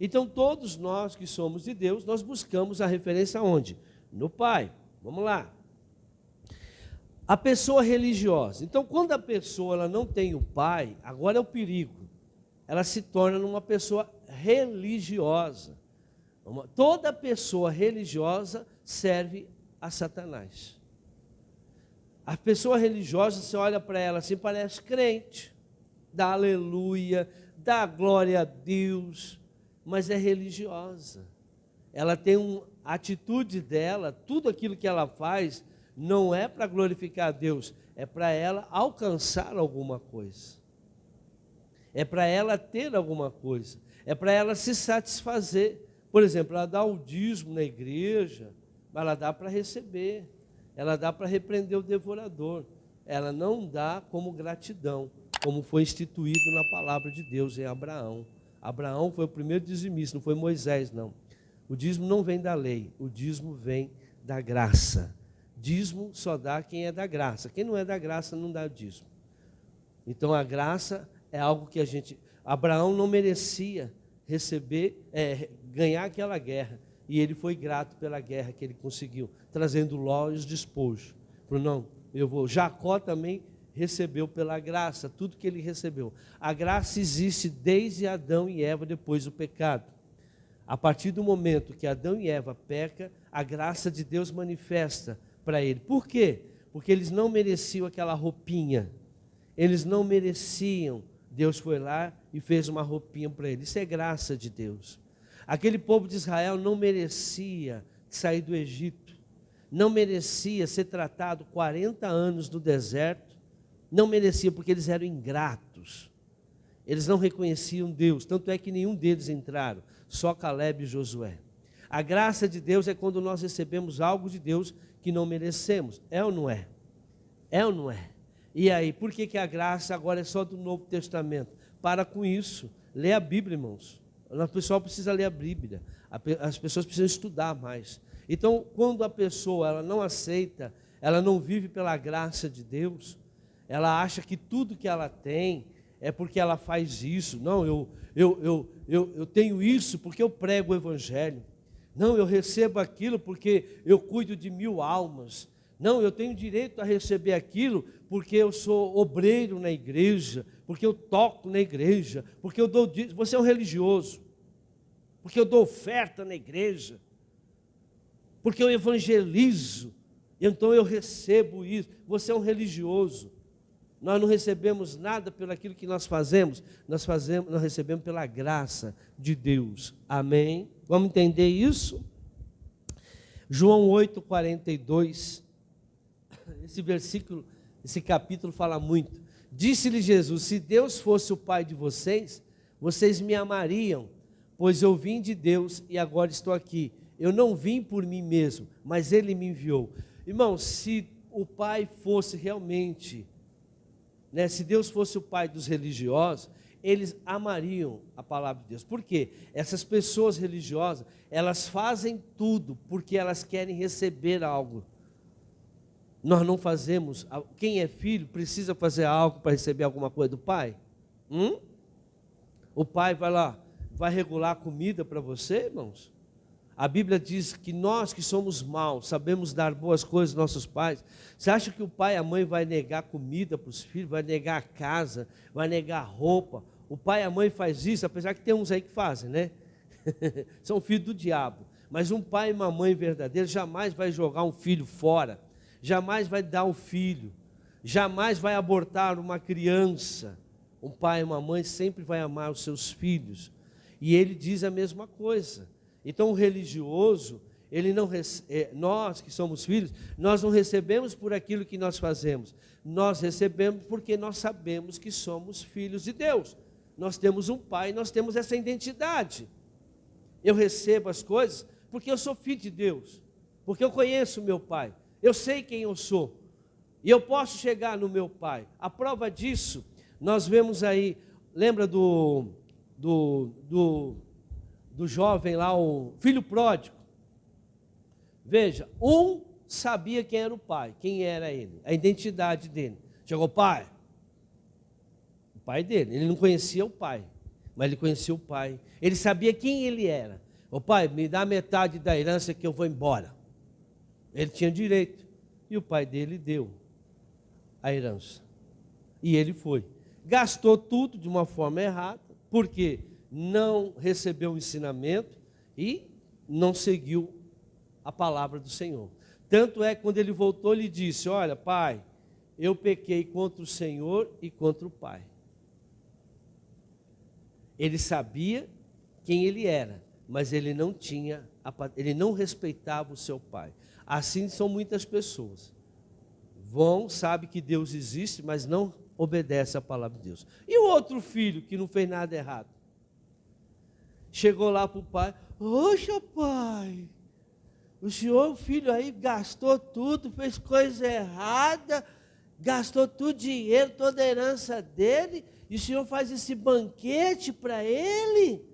Então, todos nós que somos de Deus, nós buscamos a referência onde? No Pai. Vamos lá. A pessoa religiosa. Então, quando a pessoa ela não tem o Pai, agora é o perigo. Ela se torna uma pessoa religiosa. Toda pessoa religiosa serve a Satanás. A pessoa religiosa, você olha para ela assim, parece crente, dá aleluia, dá glória a Deus, mas é religiosa. Ela tem a atitude dela, tudo aquilo que ela faz, não é para glorificar a Deus, é para ela alcançar alguma coisa. É para ela ter alguma coisa, é para ela se satisfazer. Por exemplo, ela dá o dízimo na igreja, mas ela dá para receber, ela dá para repreender o devorador, ela não dá como gratidão, como foi instituído na palavra de Deus em Abraão. Abraão foi o primeiro dizimista, não foi Moisés, não. O dízimo não vem da lei, o dízimo vem da graça. Dízimo só dá quem é da graça, quem não é da graça não dá dízimo. Então a graça é algo que Abraão não merecia receber, ganhar aquela guerra, e ele foi grato pela guerra que ele conseguiu, trazendo Ló e os despojos. Falou, não, eu vou. Jacó também recebeu pela graça, tudo que ele recebeu. A graça existe desde Adão e Eva depois do pecado. A partir do momento que Adão e Eva pecam, a graça de Deus manifesta para ele. Por quê? Porque eles não mereciam aquela roupinha. Eles não mereciam. Deus foi lá e fez uma roupinha para eles. Isso é graça de Deus. Aquele povo de Israel não merecia sair do Egito. Não merecia ser tratado 40 anos no deserto. Não merecia porque eles eram ingratos. Eles não reconheciam Deus. Tanto é que nenhum deles entraram. Só Caleb e Josué. A graça de Deus é quando nós recebemos algo de Deus que não merecemos. É ou não é? É ou não é? E aí, por que a graça agora é só do Novo Testamento? Para com isso. Lê a Bíblia, irmãos. O pessoal precisa ler a Bíblia. As pessoas precisam estudar mais. Então, quando a pessoa ela não aceita, ela não vive pela graça de Deus, ela acha que tudo que ela tem é porque ela faz isso. Não, eu tenho isso porque eu prego o Evangelho. Não, eu recebo aquilo porque eu cuido de 1000 almas. Não, eu tenho direito a receber aquilo porque eu sou obreiro na igreja, porque eu toco na igreja, porque eu dou... Você é um religioso. Porque eu dou oferta na igreja. Porque eu evangelizo. Então eu recebo isso. Você é um religioso. Nós não recebemos nada pelo aquilo que nós fazemos. Nós recebemos pela graça de Deus. Amém? Vamos entender isso? João 8:42. Esse versículo, esse capítulo fala muito. Disse-lhe Jesus, se Deus fosse o Pai de vocês, vocês me amariam, pois eu vim de Deus e agora estou aqui. Eu não vim por mim mesmo, mas Ele me enviou. Irmão, se o Pai fosse realmente, se Deus fosse o Pai dos religiosos, eles amariam a palavra de Deus. Por quê? Essas pessoas religiosas, elas fazem tudo porque elas querem receber algo. Nós não fazemos, quem é filho precisa fazer algo para receber alguma coisa do pai? O pai vai lá, vai regular a comida para você, irmãos? A Bíblia diz que nós que somos maus, sabemos dar boas coisas aos nossos pais. Você acha que o pai e a mãe vai negar comida para os filhos, vai negar a casa, vai negar a roupa? O pai e a mãe faz isso, apesar que tem uns aí que fazem, né? São filhos do diabo. Mas um pai e uma mãe verdadeiros jamais vai jogar um filho fora. Jamais vai dar um filho, jamais vai abortar uma criança. Um pai e uma mãe sempre vai amar os seus filhos. E ele diz a mesma coisa. Então o religioso, nós que somos filhos, nós não recebemos por aquilo que nós fazemos. Nós recebemos porque nós sabemos que somos filhos de Deus. Nós temos um pai, nós temos essa identidade. Eu recebo as coisas porque eu sou filho de Deus, porque eu conheço o meu pai. Eu sei quem eu sou, e eu posso chegar no meu pai. A prova disso, nós vemos aí, lembra do jovem lá, o filho pródigo? Veja, um sabia quem era o pai, quem era ele, a identidade dele. Chegou, pai, o pai dele, ele não conhecia o pai. mas ele conhecia o pai. Ele sabia quem ele era. O pai, me dá metade da herança que eu vou embora. Ele tinha direito. E o pai dele deu a herança. E ele foi. Gastou tudo de uma forma errada, porque não recebeu o ensinamento e não seguiu a palavra do Senhor. Tanto é que quando ele voltou, ele disse: olha, pai, eu pequei contra o Senhor e contra o pai. Ele sabia quem ele era, mas ele não respeitava o seu pai. Assim são muitas pessoas. Sabe que Deus existe, mas não obedece à palavra de Deus. E o outro filho que não fez nada errado? Chegou lá para o pai: poxa, pai, o senhor, o filho aí, gastou tudo, fez coisa errada, gastou todo o dinheiro, toda a herança dele, e o senhor faz esse banquete para ele?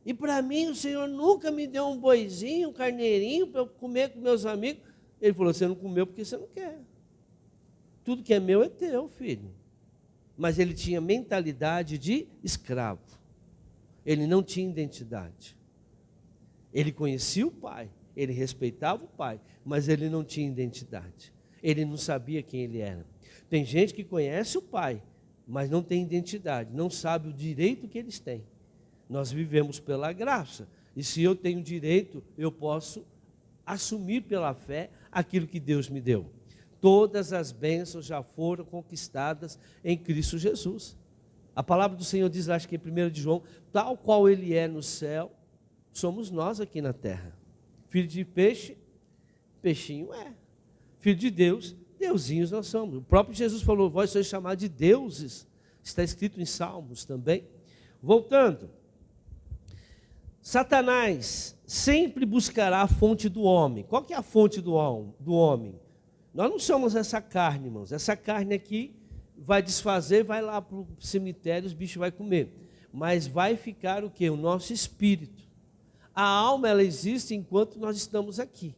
E para mim o senhor nunca me deu um boizinho, um carneirinho para eu comer com meus amigos. Ele falou: você não comeu porque você não quer. Tudo que é meu é teu, filho. Mas ele tinha mentalidade de escravo. Ele não tinha identidade. Ele conhecia o pai, ele respeitava o pai, mas ele não tinha identidade. Ele não sabia quem ele era. Tem gente que conhece o pai, mas não tem identidade, não sabe o direito que eles têm. Nós vivemos pela graça. E se eu tenho direito, eu posso assumir pela fé aquilo que Deus me deu. Todas as bênçãos já foram conquistadas em Cristo Jesus. A palavra do Senhor diz, acho que em 1 de João, tal qual ele é no céu, somos nós aqui na terra. Filho de peixe, peixinho é. Filho de Deus, deusinhos nós somos. O próprio Jesus falou: vós sois chamados de deuses. Está escrito em Salmos também. Voltando. Satanás sempre buscará a fonte do homem. Qual que é a fonte do homem? Nós não somos essa carne, irmãos. Essa carne aqui vai desfazer, vai lá para o cemitério, os bichos vão comer. Mas vai ficar o quê? O nosso espírito. A alma, ela existe enquanto nós estamos aqui,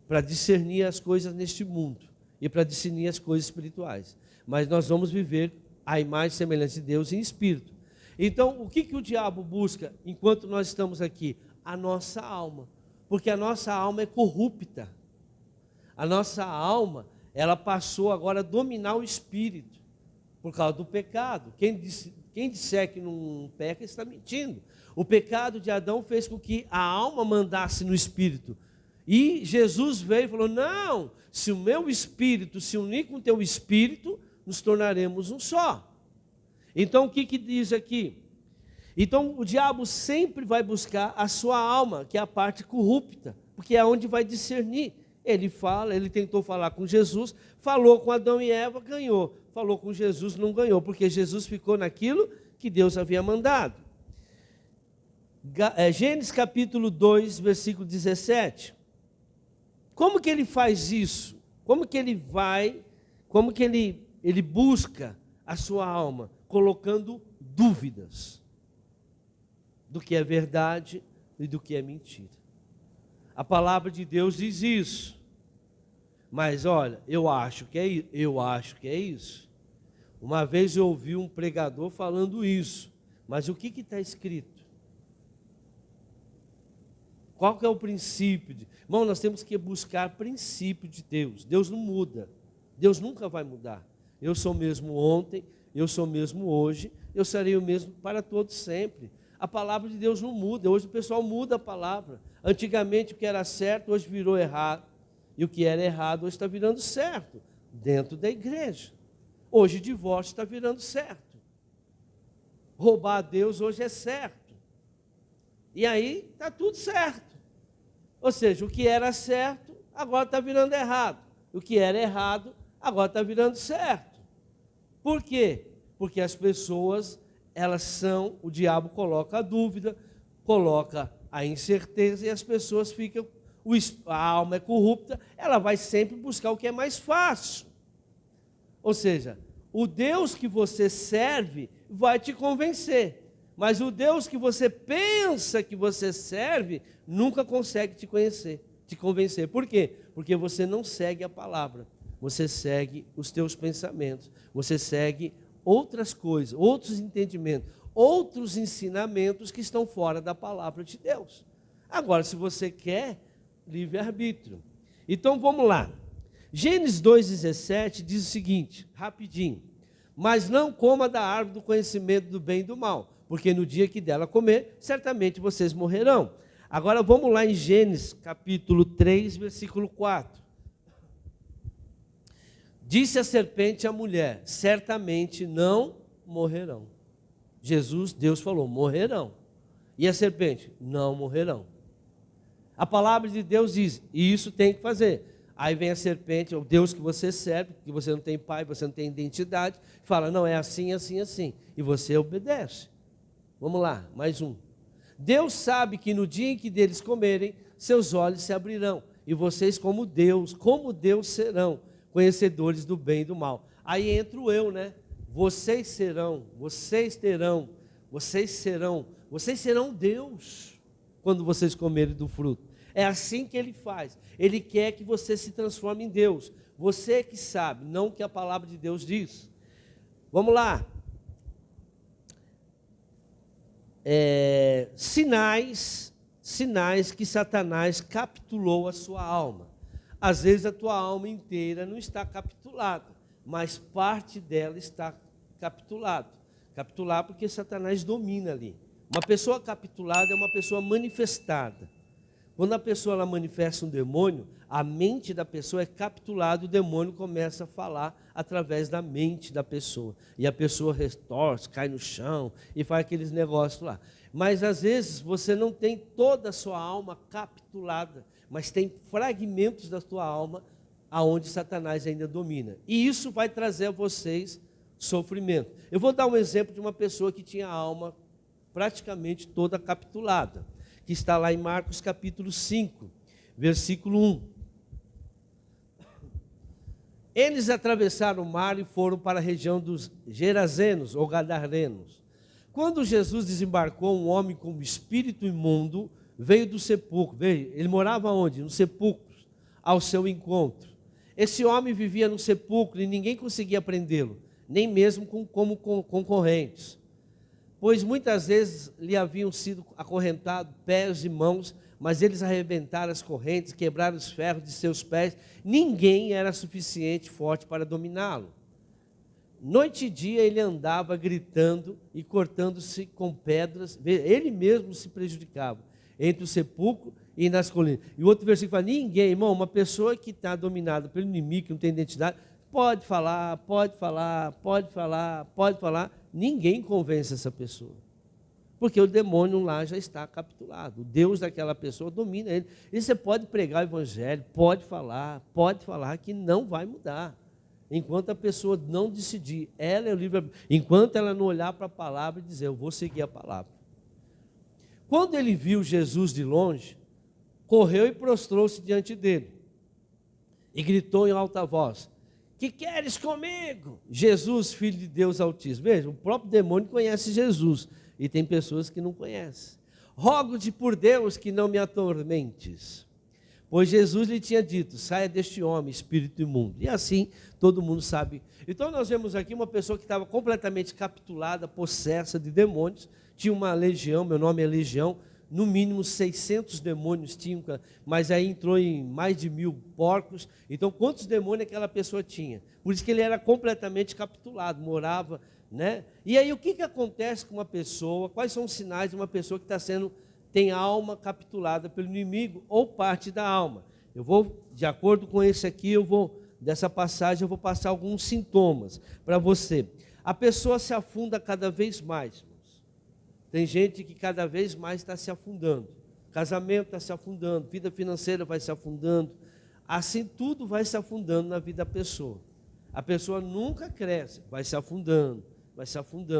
para discernir as coisas neste mundo e para discernir as coisas espirituais. Mas nós vamos viver a imagem e semelhança de Deus em espírito. Então, o que o diabo busca enquanto nós estamos aqui? A nossa alma. Porque a nossa alma é corrupta. A nossa alma, ela passou agora a dominar o espírito, por causa do pecado. Quem disser que não peca, está mentindo. O pecado de Adão fez com que a alma mandasse no espírito. E Jesus veio e falou: não, se o meu espírito se unir com o teu espírito, nos tornaremos um só. Então o que diz aqui? Então o diabo sempre vai buscar a sua alma, que é a parte corrupta, porque é onde vai discernir. Ele tentou falar com Jesus, falou com Adão e Eva, ganhou. Falou com Jesus, não ganhou, porque Jesus ficou naquilo que Deus havia mandado. Gênesis capítulo 2, versículo 17. Como que ele faz isso? Como que ele vai, como que ele busca a sua alma? Colocando dúvidas do que é verdade e do que é mentira. A palavra de Deus diz isso. Mas olha, eu acho que é isso. Uma vez eu ouvi um pregador falando isso. Mas o que está escrito? Qual que é o princípio? Irmão, nós temos que buscar princípio de Deus. Deus não muda. Deus nunca vai mudar. Eu sou o mesmo ontem, eu sou o mesmo hoje, eu serei o mesmo para todos sempre. A palavra de Deus não muda. Hoje o pessoal muda a palavra. Antigamente o que era certo, hoje virou errado. E o que era errado, hoje está virando certo. Dentro da igreja. Hoje divórcio está virando certo. Roubar a Deus hoje é certo. E aí está tudo certo. Ou seja, o que era certo, agora está virando errado. O que era errado, agora está virando certo. Por quê? Porque as pessoas, o diabo coloca a dúvida, coloca a incerteza e as pessoas ficam, a alma é corrupta, ela vai sempre buscar o que é mais fácil. Ou seja, o Deus que você serve vai te convencer, mas o Deus que você pensa que você serve nunca consegue te convencer. Por quê? Porque você não segue a palavra, você segue os teus pensamentos, você segue outras coisas, outros entendimentos, outros ensinamentos que estão fora da palavra de Deus. Agora, se você quer, livre-arbítrio. Então, vamos lá. Gênesis 2,17 diz o seguinte, rapidinho. Mas não coma da árvore do conhecimento do bem e do mal, porque no dia que dela comer, certamente vocês morrerão. Agora, vamos lá em Gênesis, capítulo 3, versículo 4. Disse a serpente à mulher, certamente não morrerão. Deus falou, morrerão. E a serpente, não morrerão. A palavra de Deus diz, e isso tem que fazer. Aí vem a serpente, o Deus que você serve, que você não tem pai, você não tem identidade, fala, não, é assim, assim, assim. E você obedece. Vamos lá, mais um. Deus sabe que no dia em que deles comerem, seus olhos se abrirão. E vocês, como Deus serão, conhecedores do bem e do mal. Aí entra o eu, né? Vocês serão Deus quando vocês comerem do fruto. É assim que ele faz. Ele quer que você se transforme em Deus. Você que sabe, não o que a palavra de Deus diz. Vamos lá. Sinais que Satanás capturou a sua alma. Às vezes a tua alma inteira não está capturada, mas parte dela está capturada. Capturar porque Satanás domina ali. Uma pessoa capturada é uma pessoa manifestada. Quando a pessoa ela manifesta um demônio, a mente da pessoa é capturada, o demônio começa a falar através da mente da pessoa. E a pessoa retorce, cai no chão e faz aqueles negócios lá. Mas às vezes você não tem toda a sua alma capturada, mas tem fragmentos da sua alma aonde Satanás ainda domina. E isso vai trazer a vocês sofrimento. Eu vou dar um exemplo de uma pessoa que tinha a alma praticamente toda capturada, que está lá em Marcos capítulo 5, versículo 1. Eles atravessaram o mar e foram para a região dos Gerazenos ou Gadarenos. Quando Jesus desembarcou, um homem com espírito imundo veio do sepulcro. Ele morava onde? Nos sepulcros, ao seu encontro. Esse homem vivia no sepulcro e ninguém conseguia prendê-lo, nem mesmo como concorrentes, pois muitas vezes lhe haviam sido acorrentados pés e mãos, mas eles arrebentaram as correntes, quebraram os ferros de seus pés. Ninguém era suficiente forte para dominá-lo. Noite e dia ele andava gritando e cortando-se com pedras. Ele mesmo se prejudicava entre o sepulcro e nas colinas. E o outro versículo fala, ninguém, irmão, uma pessoa que está dominada pelo inimigo, que não tem identidade, pode falar, ninguém convence essa pessoa. Porque o demônio lá já está capturado. O Deus daquela pessoa domina ele. E você pode pregar o evangelho, pode falar que não vai mudar. Enquanto a pessoa não decidir, ela é o livre, enquanto ela não olhar para a palavra e dizer, eu vou seguir a palavra. Quando ele viu Jesus de longe, correu e prostrou-se diante dele. E gritou em alta voz, que queres comigo? Jesus, filho de Deus Altíssimo. Veja, o próprio demônio conhece Jesus. E tem pessoas que não conhecem. Rogo-te por Deus que não me atormentes. Pois Jesus lhe tinha dito, saia deste homem, espírito imundo. E assim, todo mundo sabe. Então nós vemos aqui uma pessoa que estava completamente capturada, possessa de demônios. Tinha uma legião, meu nome é Legião. No mínimo 600 demônios tinham, mas aí entrou em mais de 1000 porcos. Então, quantos demônios aquela pessoa tinha? Por isso que ele era completamente capturado, morava, né? E aí, o que acontece com uma pessoa? Quais são os sinais de uma pessoa que tem a alma capturada pelo inimigo ou parte da alma? Eu vou, de acordo com esse aqui, dessa passagem, eu vou passar alguns sintomas para você. A pessoa se afunda cada vez mais. Tem gente que cada vez mais está se afundando. Casamento está se afundando, vida financeira vai se afundando. Assim tudo vai se afundando na vida da pessoa. A pessoa nunca cresce, vai se afundando,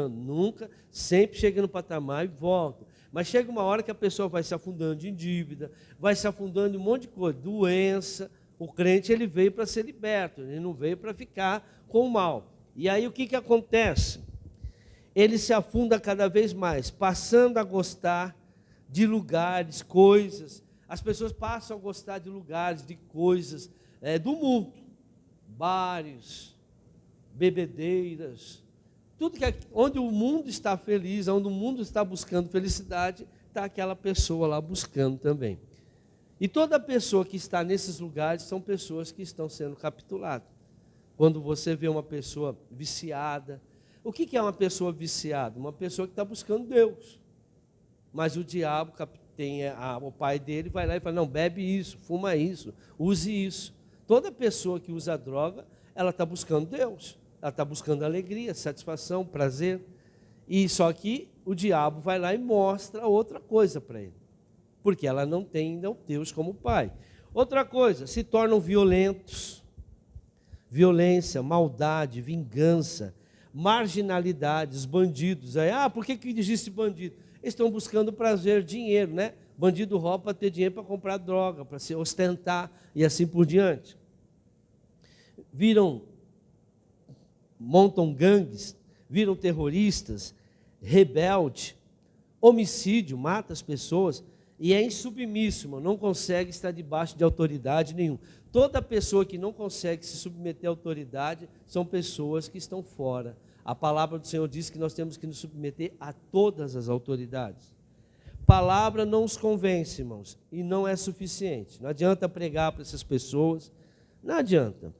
nunca, sempre chega no patamar e volta. Mas chega uma hora que a pessoa vai se afundando em dívida, vai se afundando em um monte de coisa, doença. O crente ele veio para ser liberto, ele não veio para ficar com o mal. E aí o que acontece? Ele se afunda cada vez mais, passando a gostar de lugares, coisas. As pessoas passam a gostar de lugares, de coisas do mundo. Bares, bebedeiras, Onde o mundo está feliz, onde o mundo está buscando felicidade, está aquela pessoa lá buscando também. E toda pessoa que está nesses lugares são pessoas que estão sendo capituladas. Quando você vê uma pessoa viciada, o que é uma pessoa viciada? Uma pessoa que está buscando Deus. Mas o diabo o pai dele vai lá e fala, não, bebe isso, fuma isso, use isso. Toda pessoa que usa droga, ela está buscando Deus. Ela está buscando alegria, satisfação, prazer. E só que o diabo vai lá e mostra outra coisa para ele. Porque ela não tem ainda o Deus como pai. Outra coisa, se tornam violentos. Violência, maldade, vingança, marginalidades, bandidos. Aí, por que existe bandido? Eles estão buscando prazer, dinheiro, né? Bandido rouba para ter dinheiro para comprar droga, para se ostentar e assim por diante. Montam gangues, viram terroristas, rebelde, homicídio, mata as pessoas e é insubmisso, não consegue estar debaixo de autoridade nenhuma. Toda pessoa que não consegue se submeter à autoridade são pessoas que estão fora. A palavra do Senhor diz que nós temos que nos submeter a todas as autoridades. Palavra não os convence, irmãos, e não é suficiente. Não adianta pregar para essas pessoas, não adianta.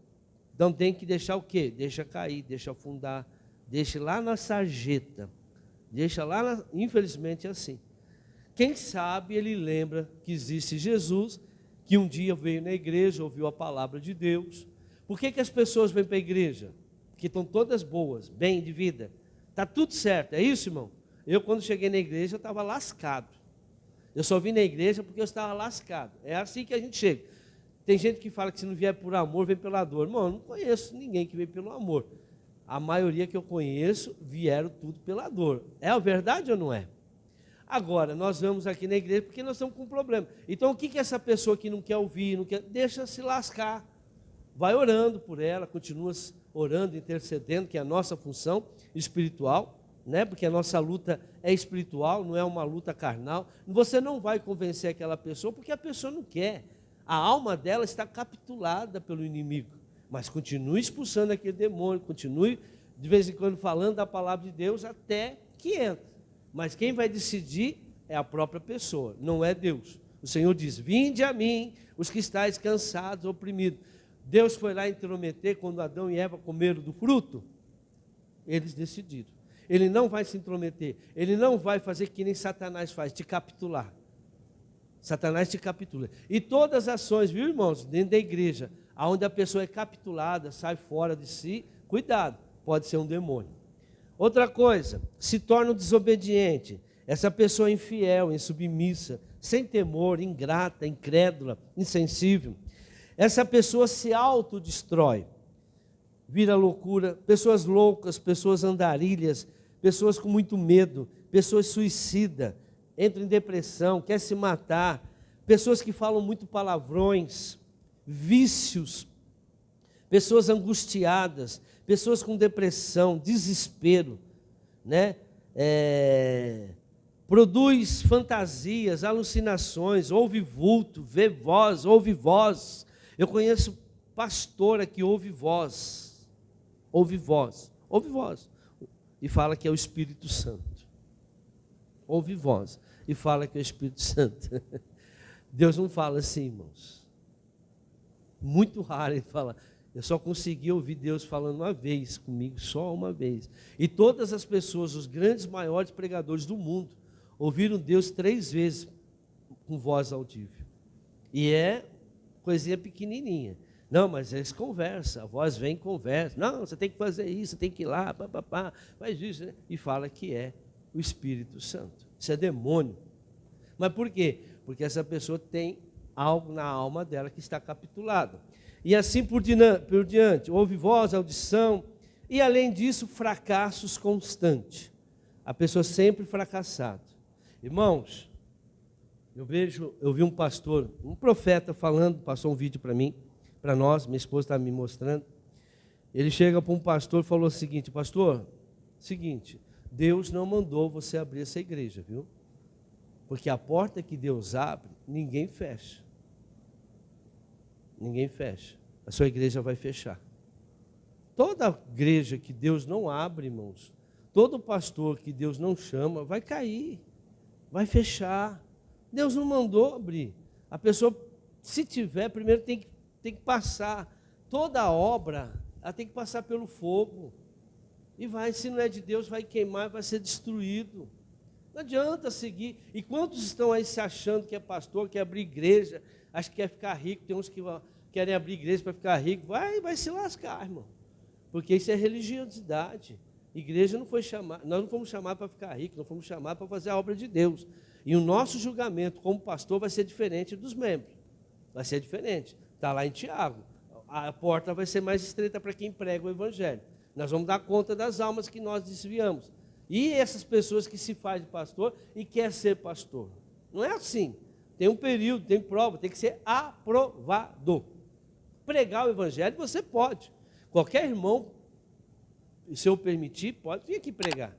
Então tem que deixar o quê? Deixa cair, deixa afundar, deixa lá na sarjeta, deixa lá, infelizmente é assim. Quem sabe ele lembra que existe Jesus, que um dia veio na igreja, ouviu a palavra de Deus. Por que as pessoas vêm para a igreja? Porque estão todas boas, bem de vida. Está tudo certo, é isso, irmão? Eu, quando cheguei na igreja, eu estava lascado. Eu só vim na igreja porque eu estava lascado. É assim que a gente chega. Tem gente que fala que se não vier por amor, vem pela dor. Irmão, eu não conheço ninguém que vem pelo amor. A maioria que eu conheço vieram tudo pela dor. É a verdade ou não é? Agora, nós vamos aqui na igreja porque nós estamos com um problema. Então, o que essa pessoa que não quer ouvir, deixa se lascar. Vai orando por ela, continua orando, intercedendo, que é a nossa função espiritual, né? Porque a nossa luta é espiritual, não é uma luta carnal. Você não vai convencer aquela pessoa porque a pessoa não quer. A alma dela está capitulada pelo inimigo. Mas continue expulsando aquele demônio, continue de vez em quando falando da palavra de Deus até que entre. Mas quem vai decidir é a própria pessoa, não é Deus. O Senhor diz, vinde a mim, os que estáis cansados, oprimidos. Deus foi lá intrometer quando Adão e Eva comeram do fruto. Eles decidiram. Ele não vai se intrometer. Ele não vai fazer que nem Satanás faz, te capitular. Satanás te capitula. E todas as ações, viu, irmãos, dentro da igreja, onde a pessoa é capitulada, sai fora de si, cuidado, pode ser um demônio. Outra coisa, se torna desobediente. Essa pessoa é infiel, insubmissa, sem temor, ingrata, incrédula, insensível. Essa pessoa se autodestrói, vira loucura. Pessoas loucas, pessoas andarilhas, pessoas com muito medo, pessoas suicidas, entram em depressão, quer se matar, pessoas que falam muito palavrões, vícios, pessoas angustiadas, pessoas com depressão, desespero, né? Produz fantasias, alucinações, ouve vulto, vê voz, ouve voz. Eu conheço pastora que ouve voz, e fala que é o Espírito Santo. Ouve voz e fala que é o Espírito Santo. Deus não fala assim, irmãos. Muito raro ele falar. Eu só consegui ouvir Deus falando uma vez comigo, só uma vez. E todas as pessoas, os grandes, maiores pregadores do mundo, ouviram Deus 3 vezes com voz audível. E é coisinha pequenininha. Não, mas eles conversam, a voz vem e conversa. Não, você tem que fazer isso, você tem que ir lá, faz isso, né? E fala que é o Espírito Santo. Isso é demônio. Mas por quê? Porque essa pessoa tem algo na alma dela que está capitulado. E assim por diante, houve voz, audição, e além disso, fracassos constantes. A pessoa sempre fracassada. Irmãos, eu vi um pastor, um profeta falando, passou um vídeo para mim, para nós, minha esposa está me mostrando. Ele chega para um pastor e falou o seguinte, pastor, Deus não mandou você abrir essa igreja, viu? Porque a porta que Deus abre, ninguém fecha. Ninguém fecha. A sua igreja vai fechar. Toda igreja que Deus não abre, irmãos, Todo pastor que Deus não chama vai cair, vai fechar. Deus não mandou abrir. A pessoa, se tiver, primeiro tem que passar. Toda a obra, ela tem que passar pelo fogo. E vai, se não é de Deus, vai queimar, vai ser destruído. Não adianta seguir. E quantos estão aí se achando que é pastor, quer abrir igreja, acha que quer ficar rico, tem uns que querem abrir igreja para ficar rico, vai se lascar, irmão. Porque isso é religiosidade. Igreja não foi chamada, nós não fomos chamados para ficar ricos, nós fomos chamados para fazer a obra de Deus. E o nosso julgamento como pastor vai ser diferente dos membros. Vai ser diferente. Está lá em Tiago. A porta vai ser mais estreita para quem prega o evangelho. Nós vamos dar conta das almas que nós desviamos. E essas pessoas que se fazem pastor e quer ser pastor. Não é assim. Tem um período, tem prova, tem que ser aprovado. Pregar o evangelho você pode. Qualquer irmão, se eu permitir, pode vir aqui pregar.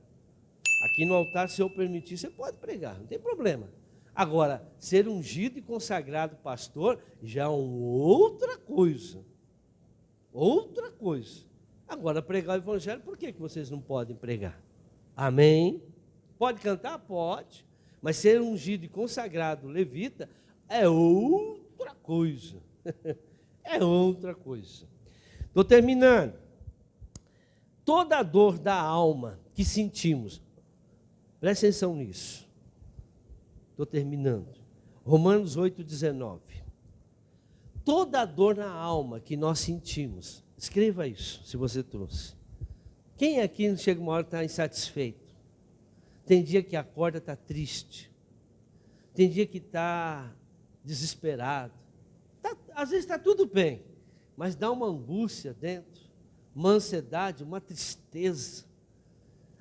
Aqui no altar, se eu permitir, você pode pregar, não tem problema. Agora, ser ungido e consagrado pastor já é outra coisa. Outra coisa. Agora, pregar o evangelho, por que vocês não podem pregar? Amém? Pode cantar? Pode. Mas ser ungido e consagrado levita é outra coisa. É outra coisa. Estou terminando. Toda a dor da alma que sentimos, presta atenção nisso. Estou terminando. Romanos 8,19. Toda a dor na alma que nós sentimos, escreva isso, se você trouxe. Quem aqui chega uma hora está insatisfeito? Tem dia que acorda, está triste. Tem dia que está desesperado. Às vezes está tudo bem, mas dá uma angústia dentro, uma ansiedade, uma tristeza.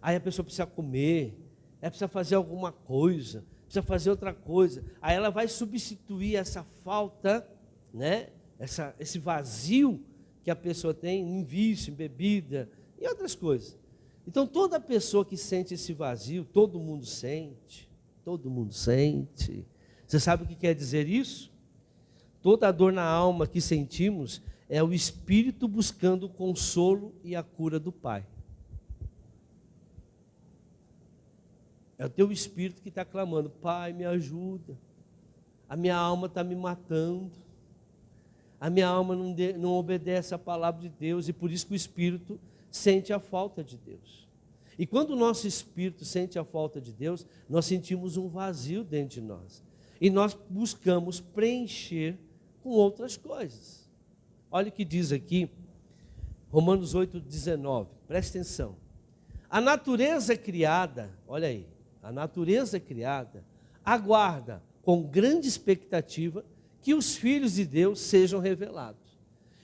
Aí a pessoa precisa comer, precisa fazer alguma coisa, precisa fazer outra coisa. Aí ela vai substituir essa falta, né? Esse vazio que a pessoa tem em vício, em bebida e outras coisas. Então toda pessoa que sente esse vazio, todo mundo sente. Todo mundo sente. Você sabe o que quer dizer isso? Toda a dor na alma que sentimos é o Espírito buscando o consolo e a cura do Pai. É o teu Espírito que está clamando: Pai, me ajuda. A minha alma está me matando. A minha alma não obedece à palavra de Deus, e por isso que o Espírito sente a falta de Deus. E quando o nosso Espírito sente a falta de Deus, nós sentimos um vazio dentro de nós. E nós buscamos preencher com outras coisas. Olha o que diz aqui, Romanos 8,19, presta atenção. A natureza criada, olha aí, a natureza criada aguarda com grande expectativa que os filhos de Deus sejam revelados.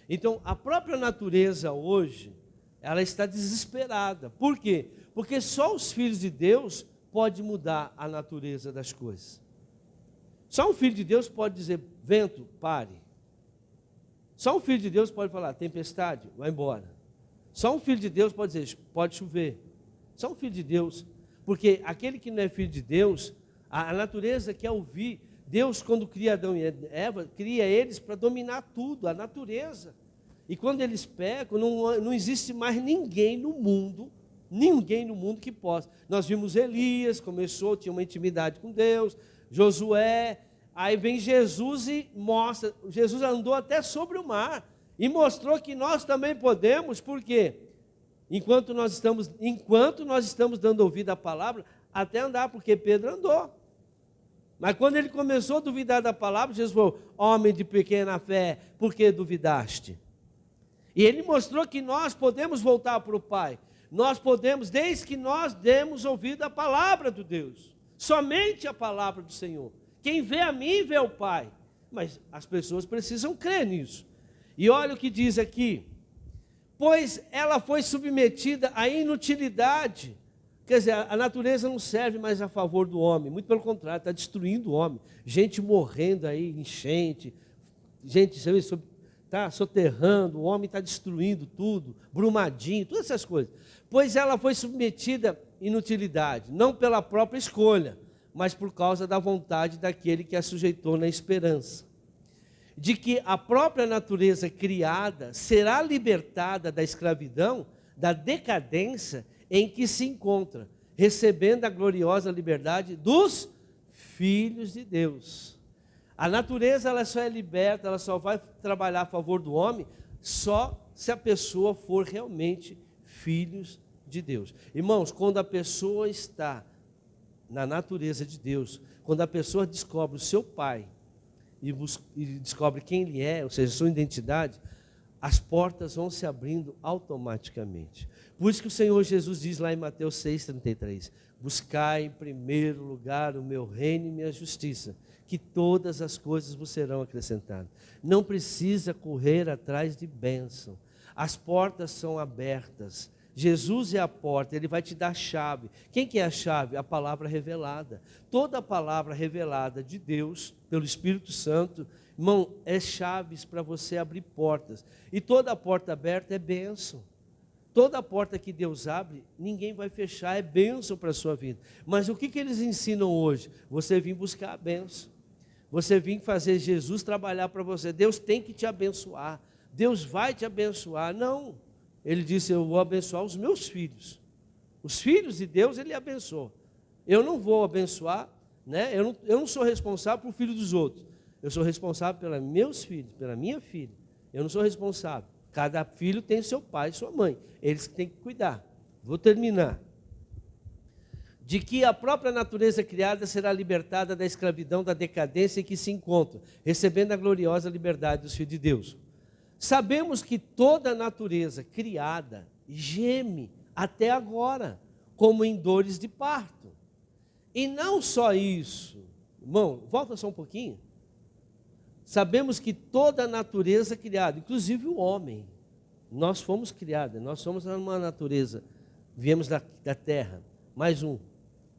Então, a própria natureza hoje, ela está desesperada. Por quê? Porque só os filhos de Deus podem mudar a natureza das coisas. Só um filho de Deus pode dizer: vento, pare. Só um filho de Deus pode falar: tempestade, vai embora. Só um filho de Deus pode dizer: pode chover. Só um filho de Deus. Porque aquele que não é filho de Deus, a natureza quer ouvir. Deus, quando cria Adão e Eva, cria eles para dominar tudo, a natureza. E quando eles pecam, não existe mais ninguém no mundo que possa. Nós vimos Elias, tinha uma intimidade com Deus, Josué, aí vem Jesus e mostra, Jesus andou até sobre o mar, e mostrou que nós também podemos. Por quê? Enquanto nós estamos dando ouvido à palavra, até andar, porque Pedro andou. Mas quando ele começou a duvidar da palavra, Jesus falou: homem de pequena fé, por que duvidaste? E ele mostrou que nós podemos voltar para o Pai. Nós podemos, desde que nós demos ouvido à palavra de Deus. Somente a palavra do Senhor. Quem vê a mim, vê o Pai. Mas as pessoas precisam crer nisso. E olha o que diz aqui: pois ela foi submetida à inutilidade. Quer dizer, a natureza não serve mais a favor do homem, muito pelo contrário, está destruindo o homem. Gente morrendo aí, enchente, gente está soterrando, o homem está destruindo tudo, Brumadinho, todas essas coisas. Pois ela foi submetida à inutilidade, não pela própria escolha, mas por causa da vontade daquele que a sujeitou na esperança de que a própria natureza criada será libertada da escravidão, da decadência, em que se encontra, recebendo a gloriosa liberdade dos filhos de Deus. A natureza ela só é liberta, ela só vai trabalhar a favor do homem só se a pessoa for realmente filhos de Deus. Irmãos, quando a pessoa está na natureza de Deus, quando a pessoa descobre o seu pai e descobre quem ele é, ou seja, sua identidade, as portas vão se abrindo automaticamente. Por isso que o Senhor Jesus diz lá em Mateus 6,33, buscai em primeiro lugar o meu reino e minha justiça, que todas as coisas vos serão acrescentadas. Não precisa correr atrás de bênção. As portas são abertas. Jesus é a porta, Ele vai te dar a chave. Quem que é a chave? A palavra revelada. Toda a palavra revelada de Deus, pelo Espírito Santo, irmão, é chaves para você abrir portas. E toda porta aberta é bênção. Toda porta que Deus abre, ninguém vai fechar, é bênção para a sua vida. Mas o que eles ensinam hoje? Você vir buscar a bênção. Você vir fazer Jesus trabalhar para você. Deus tem que te abençoar. Deus vai te abençoar. Não. Ele disse, eu vou abençoar os meus filhos. Os filhos de Deus, Ele abençoa. Eu não vou abençoar, né? Eu não sou responsável por filho dos outros. Eu sou responsável pelos meus filhos, pela minha filha. Eu não sou responsável. Cada filho tem seu pai e sua mãe. Eles que têm que cuidar. Vou terminar. De que a própria natureza criada será libertada da escravidão, da decadência em que se encontra, recebendo a gloriosa liberdade dos filhos de Deus. Sabemos que toda a natureza criada geme até agora, como em dores de parto. E não só isso, irmão, volta só um pouquinho. Sabemos que toda a natureza criada, inclusive o homem, nós fomos criados, nós somos uma natureza, viemos da terra, mais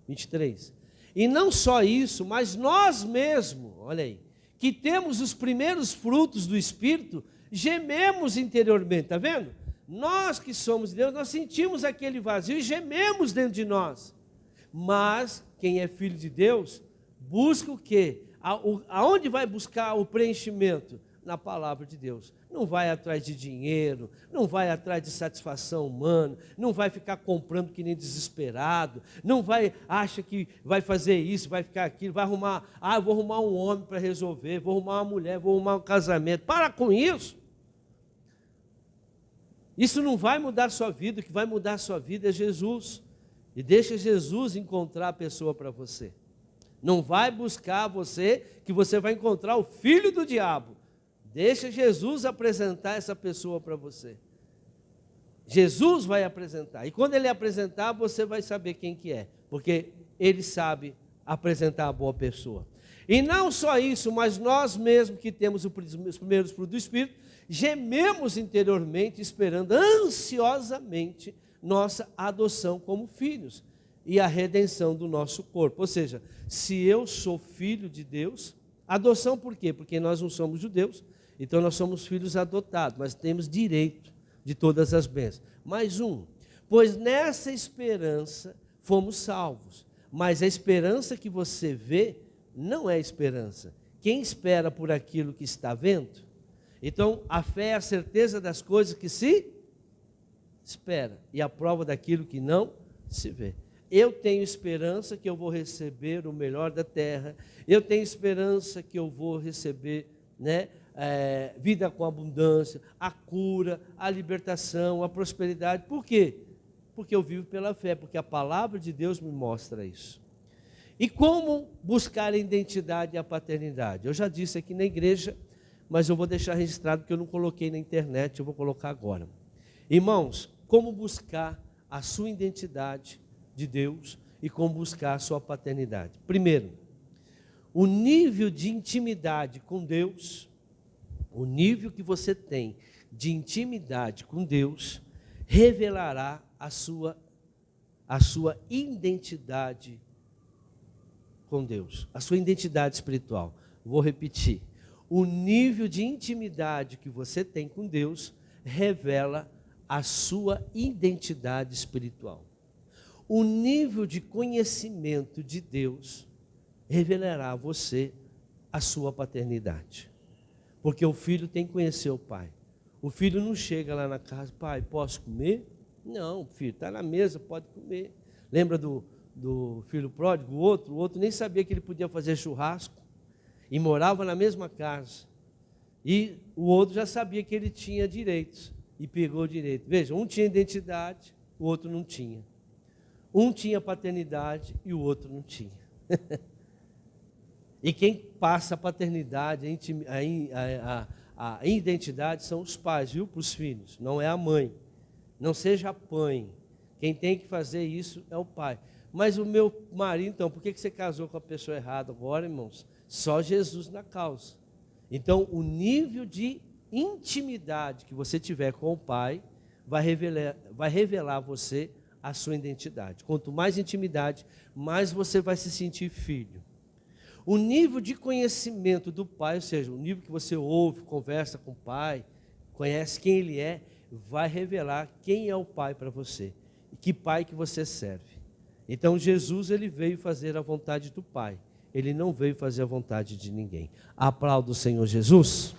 23. E não só isso, mas nós mesmos, olha aí, que temos os primeiros frutos do Espírito, gememos interiormente, está vendo? Nós que somos de Deus, nós sentimos aquele vazio e gememos dentro de nós. Mas quem é filho de Deus, busca o quê? Aonde vai buscar o preenchimento? Na palavra de Deus. Não vai atrás de dinheiro, não vai atrás de satisfação humana, não vai ficar comprando que nem desesperado, não vai, acha que vai fazer isso, vai ficar aquilo, vai arrumar, eu vou arrumar um homem para resolver, vou arrumar uma mulher, vou arrumar um casamento. Para com isso. Isso não vai mudar a sua vida, o que vai mudar a sua vida é Jesus. E deixa Jesus encontrar a pessoa para você. Não vai buscar você, que você vai encontrar o filho do diabo. Deixa Jesus apresentar essa pessoa para você. Jesus vai apresentar. E quando Ele apresentar, você vai saber quem que é. Porque Ele sabe apresentar a boa pessoa. E não só isso, mas nós mesmos que temos os primeiros frutos do Espírito, gememos interiormente, esperando ansiosamente nossa adoção como filhos e a redenção do nosso corpo. Ou seja, se eu sou filho de Deus, adoção por quê? Porque nós não somos judeus, então nós somos filhos adotados, mas temos direito de todas as bênçãos. Mais pois nessa esperança fomos salvos, mas a esperança que você vê não é esperança. Quem espera por aquilo que está vendo? Então a fé é a certeza das coisas que se espera e a prova daquilo que não se vê. Eu tenho esperança que eu vou receber o melhor da terra, eu tenho esperança que eu vou receber, vida com abundância, a cura, a libertação, a prosperidade. Por quê? Porque eu vivo pela fé, porque a palavra de Deus me mostra isso. E como buscar a identidade e a paternidade? Eu já disse aqui na igreja, mas eu vou deixar registrado porque eu não coloquei na internet, eu vou colocar agora. Irmãos, como buscar a sua identidade de Deus e como buscar a sua paternidade? Primeiro, o nível de intimidade com Deus, o nível que você tem de intimidade com Deus, revelará a sua identidade com Deus, a sua identidade espiritual. Vou repetir. O nível de intimidade que você tem com Deus revela a sua identidade espiritual. O nível de conhecimento de Deus revelará a você a sua paternidade. Porque o filho tem que conhecer o pai. O filho não chega lá na casa, pai, posso comer? Não, filho, está na mesa, pode comer. Lembra do filho pródigo? O outro nem sabia que ele podia fazer churrasco e morava na mesma casa. E o outro já sabia que ele tinha direitos e pegou o direito. Veja, um tinha identidade, o outro não tinha. Um tinha paternidade e o outro não tinha. E quem passa a paternidade, a identidade são os pais, viu, para os filhos, não é a mãe. Não seja apanhe. Quem tem que fazer isso é o pai. Mas o meu marido, então, por que você casou com a pessoa errada agora, irmãos? Só Jesus na causa. Então, o nível de intimidade que você tiver com o pai vai revelar a você a sua identidade. Quanto mais intimidade, mais você vai se sentir filho. O nível de conhecimento do pai, ou seja, o nível que você ouve, conversa com o pai, conhece quem ele é, vai revelar quem é o pai para você e que pai que você serve. Então Jesus, ele veio fazer a vontade do Pai. Ele não veio fazer a vontade de ninguém. Aplauda o Senhor Jesus.